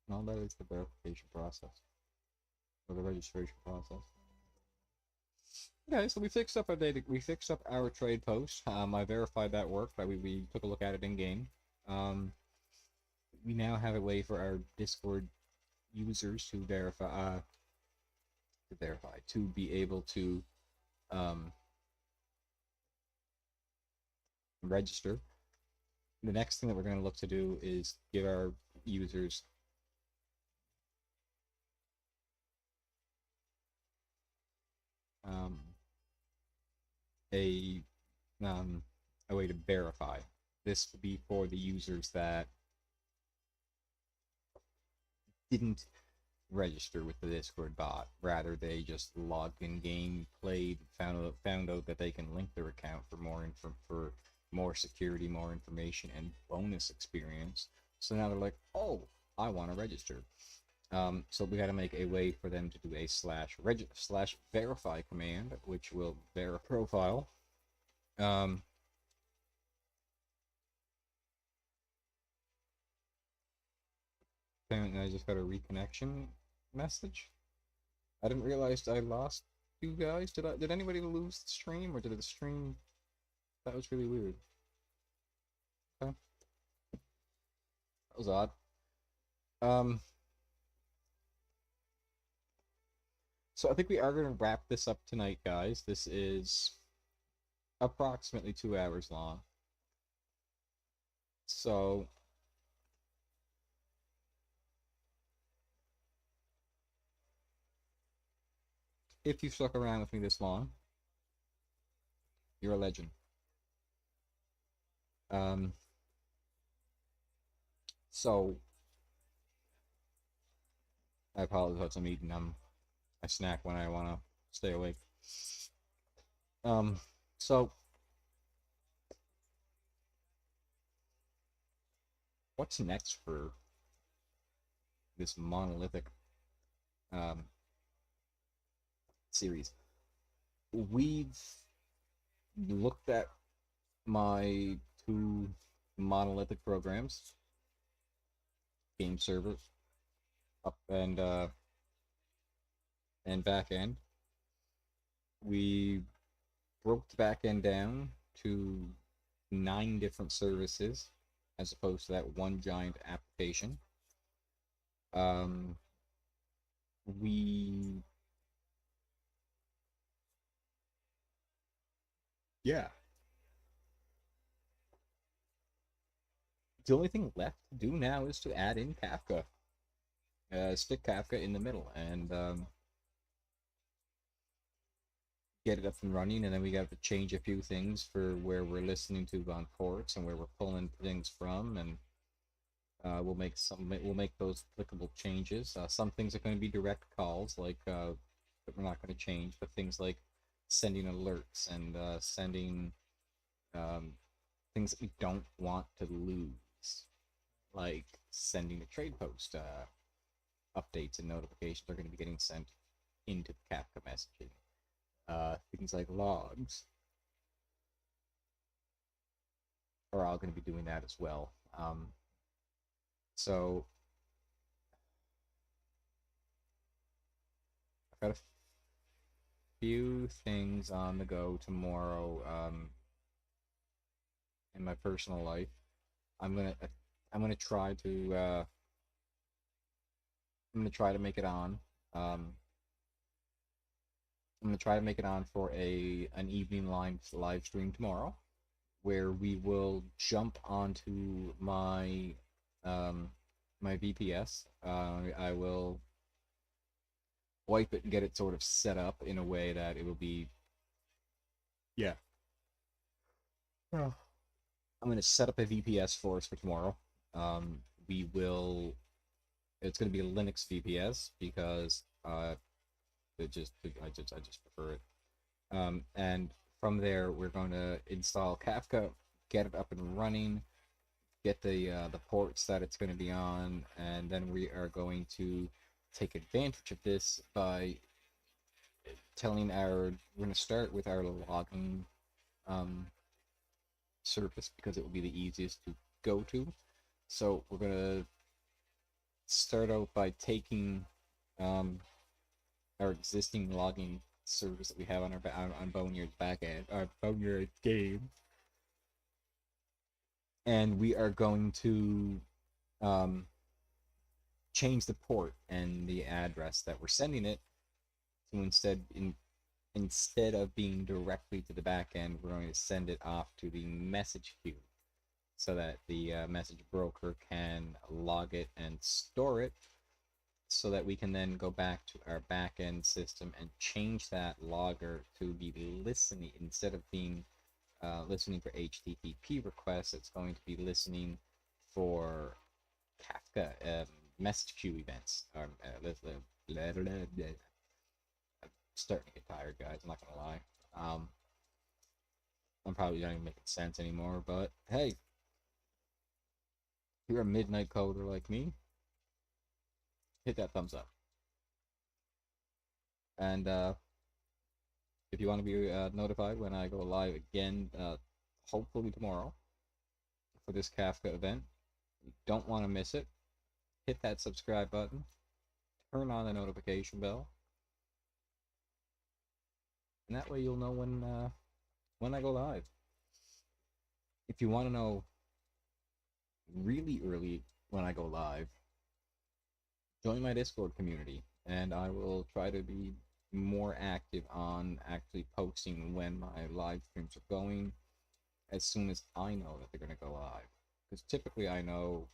no, that is the verification process or the registration process. Okay, so we fixed up our data. We fixed up our trade post. I verified that worked. We took a look at it in game. We now have a way for our Discord users to verify to be able to register. The next thing that we're going to look to do is give our users um, a a way to verify. This will be for the users that didn't register with the Discord bot. Rather, they just logged in game, played, found out that they can link their account for more security, more information, and bonus experience. So now they're like, oh, I want to register. So we got to make a way for them to do a slash verify command, which will verify profile. Apparently, I just got a reconnection message. I didn't realize I lost you guys. Did anybody lose the stream, or did the stream? That was really weird. Okay, that was odd. So I think we are going to wrap this up tonight, guys. This is approximately 2 hours long. So if you've stuck around with me this long, you're a legend. So I apologize. I'm eating. I snack when I want to stay awake. So what's next for this monolithic series? We've looked at my two monolithic programs, game server up and back end. We broke the back end down to 9 different services as opposed to that one giant application. We yeah. The only thing left to do now is to add in Kafka. Stick Kafka in the middle and get it up and running, and then we got to change a few things for where we're listening to on ports and where we're pulling things from, and we'll make those applicable changes. Some things are going to be direct calls, like that we're not going to change, but things like sending alerts and sending things that we don't want to lose, like sending a trade post. Updates and notifications are going to be getting sent into the Kafka messaging. Things like logs are all going to be doing that as well. So I've got a few things on the go tomorrow in my personal life. I'm gonna try to make it on. I'm gonna try to make it on for an evening live stream tomorrow, where we will jump onto my my VPS. I will wipe it and get it sort of set up in a way that it will be. Yeah. Oh. I'm going to set up a VPS for us for tomorrow. We will It's going to be a Linux VPS because I just prefer it. And from there, we're going to install Kafka, get it up and running, get the ports that it's going to be on, and then we are going to take advantage of this by telling our we're going to start with our logging um, service because it will be the easiest to go to. So we're going to start out by taking um, our existing logging service that we have on on Boneyard's backend, our Boneyard game, and we are going to um, change the port and the address that we're sending it to. Instead of being directly to the backend, we're going to send it off to the message queue so that the message broker can log it and store it, so that we can then go back to our backend system and change that logger to be listening. Instead of being listening for HTTP requests, it's going to be listening for Kafka message queue events. I'm starting to get tired, guys. I'm not gonna lie. I'm probably not even making sense anymore, but hey, if you're a midnight coder like me, hit that thumbs up. And if you want to be notified when I go live again, hopefully tomorrow, for this Kafka event, you don't want to miss it. Hit that subscribe button, turn on the notification bell, and that way you'll know when I go live. If you want to know really early when I go live, join my Discord community, and I will try to be more active on actually posting when my live streams are going as soon as I know that they're going to go live. Because typically I know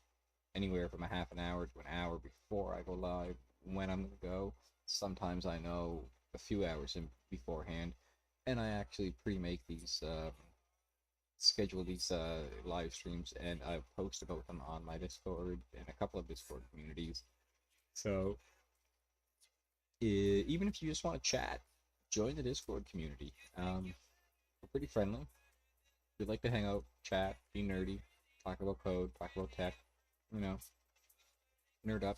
anywhere from a half an hour to an hour before I go live when I'm going to go. Sometimes I know a few hours beforehand, and I actually pre-make these, schedule these live streams, and I post about them on my Discord and a couple of Discord communities. So even if you just want to chat, join the Discord community. We're pretty friendly. We like to hang out, chat, be nerdy, talk about code, talk about tech, you know, nerd up.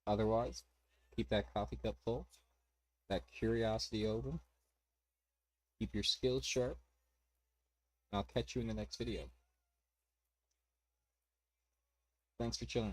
Otherwise, keep that coffee cup full, that curiosity open, keep your skills sharp, and I'll catch you in the next video. Thanks for chilling.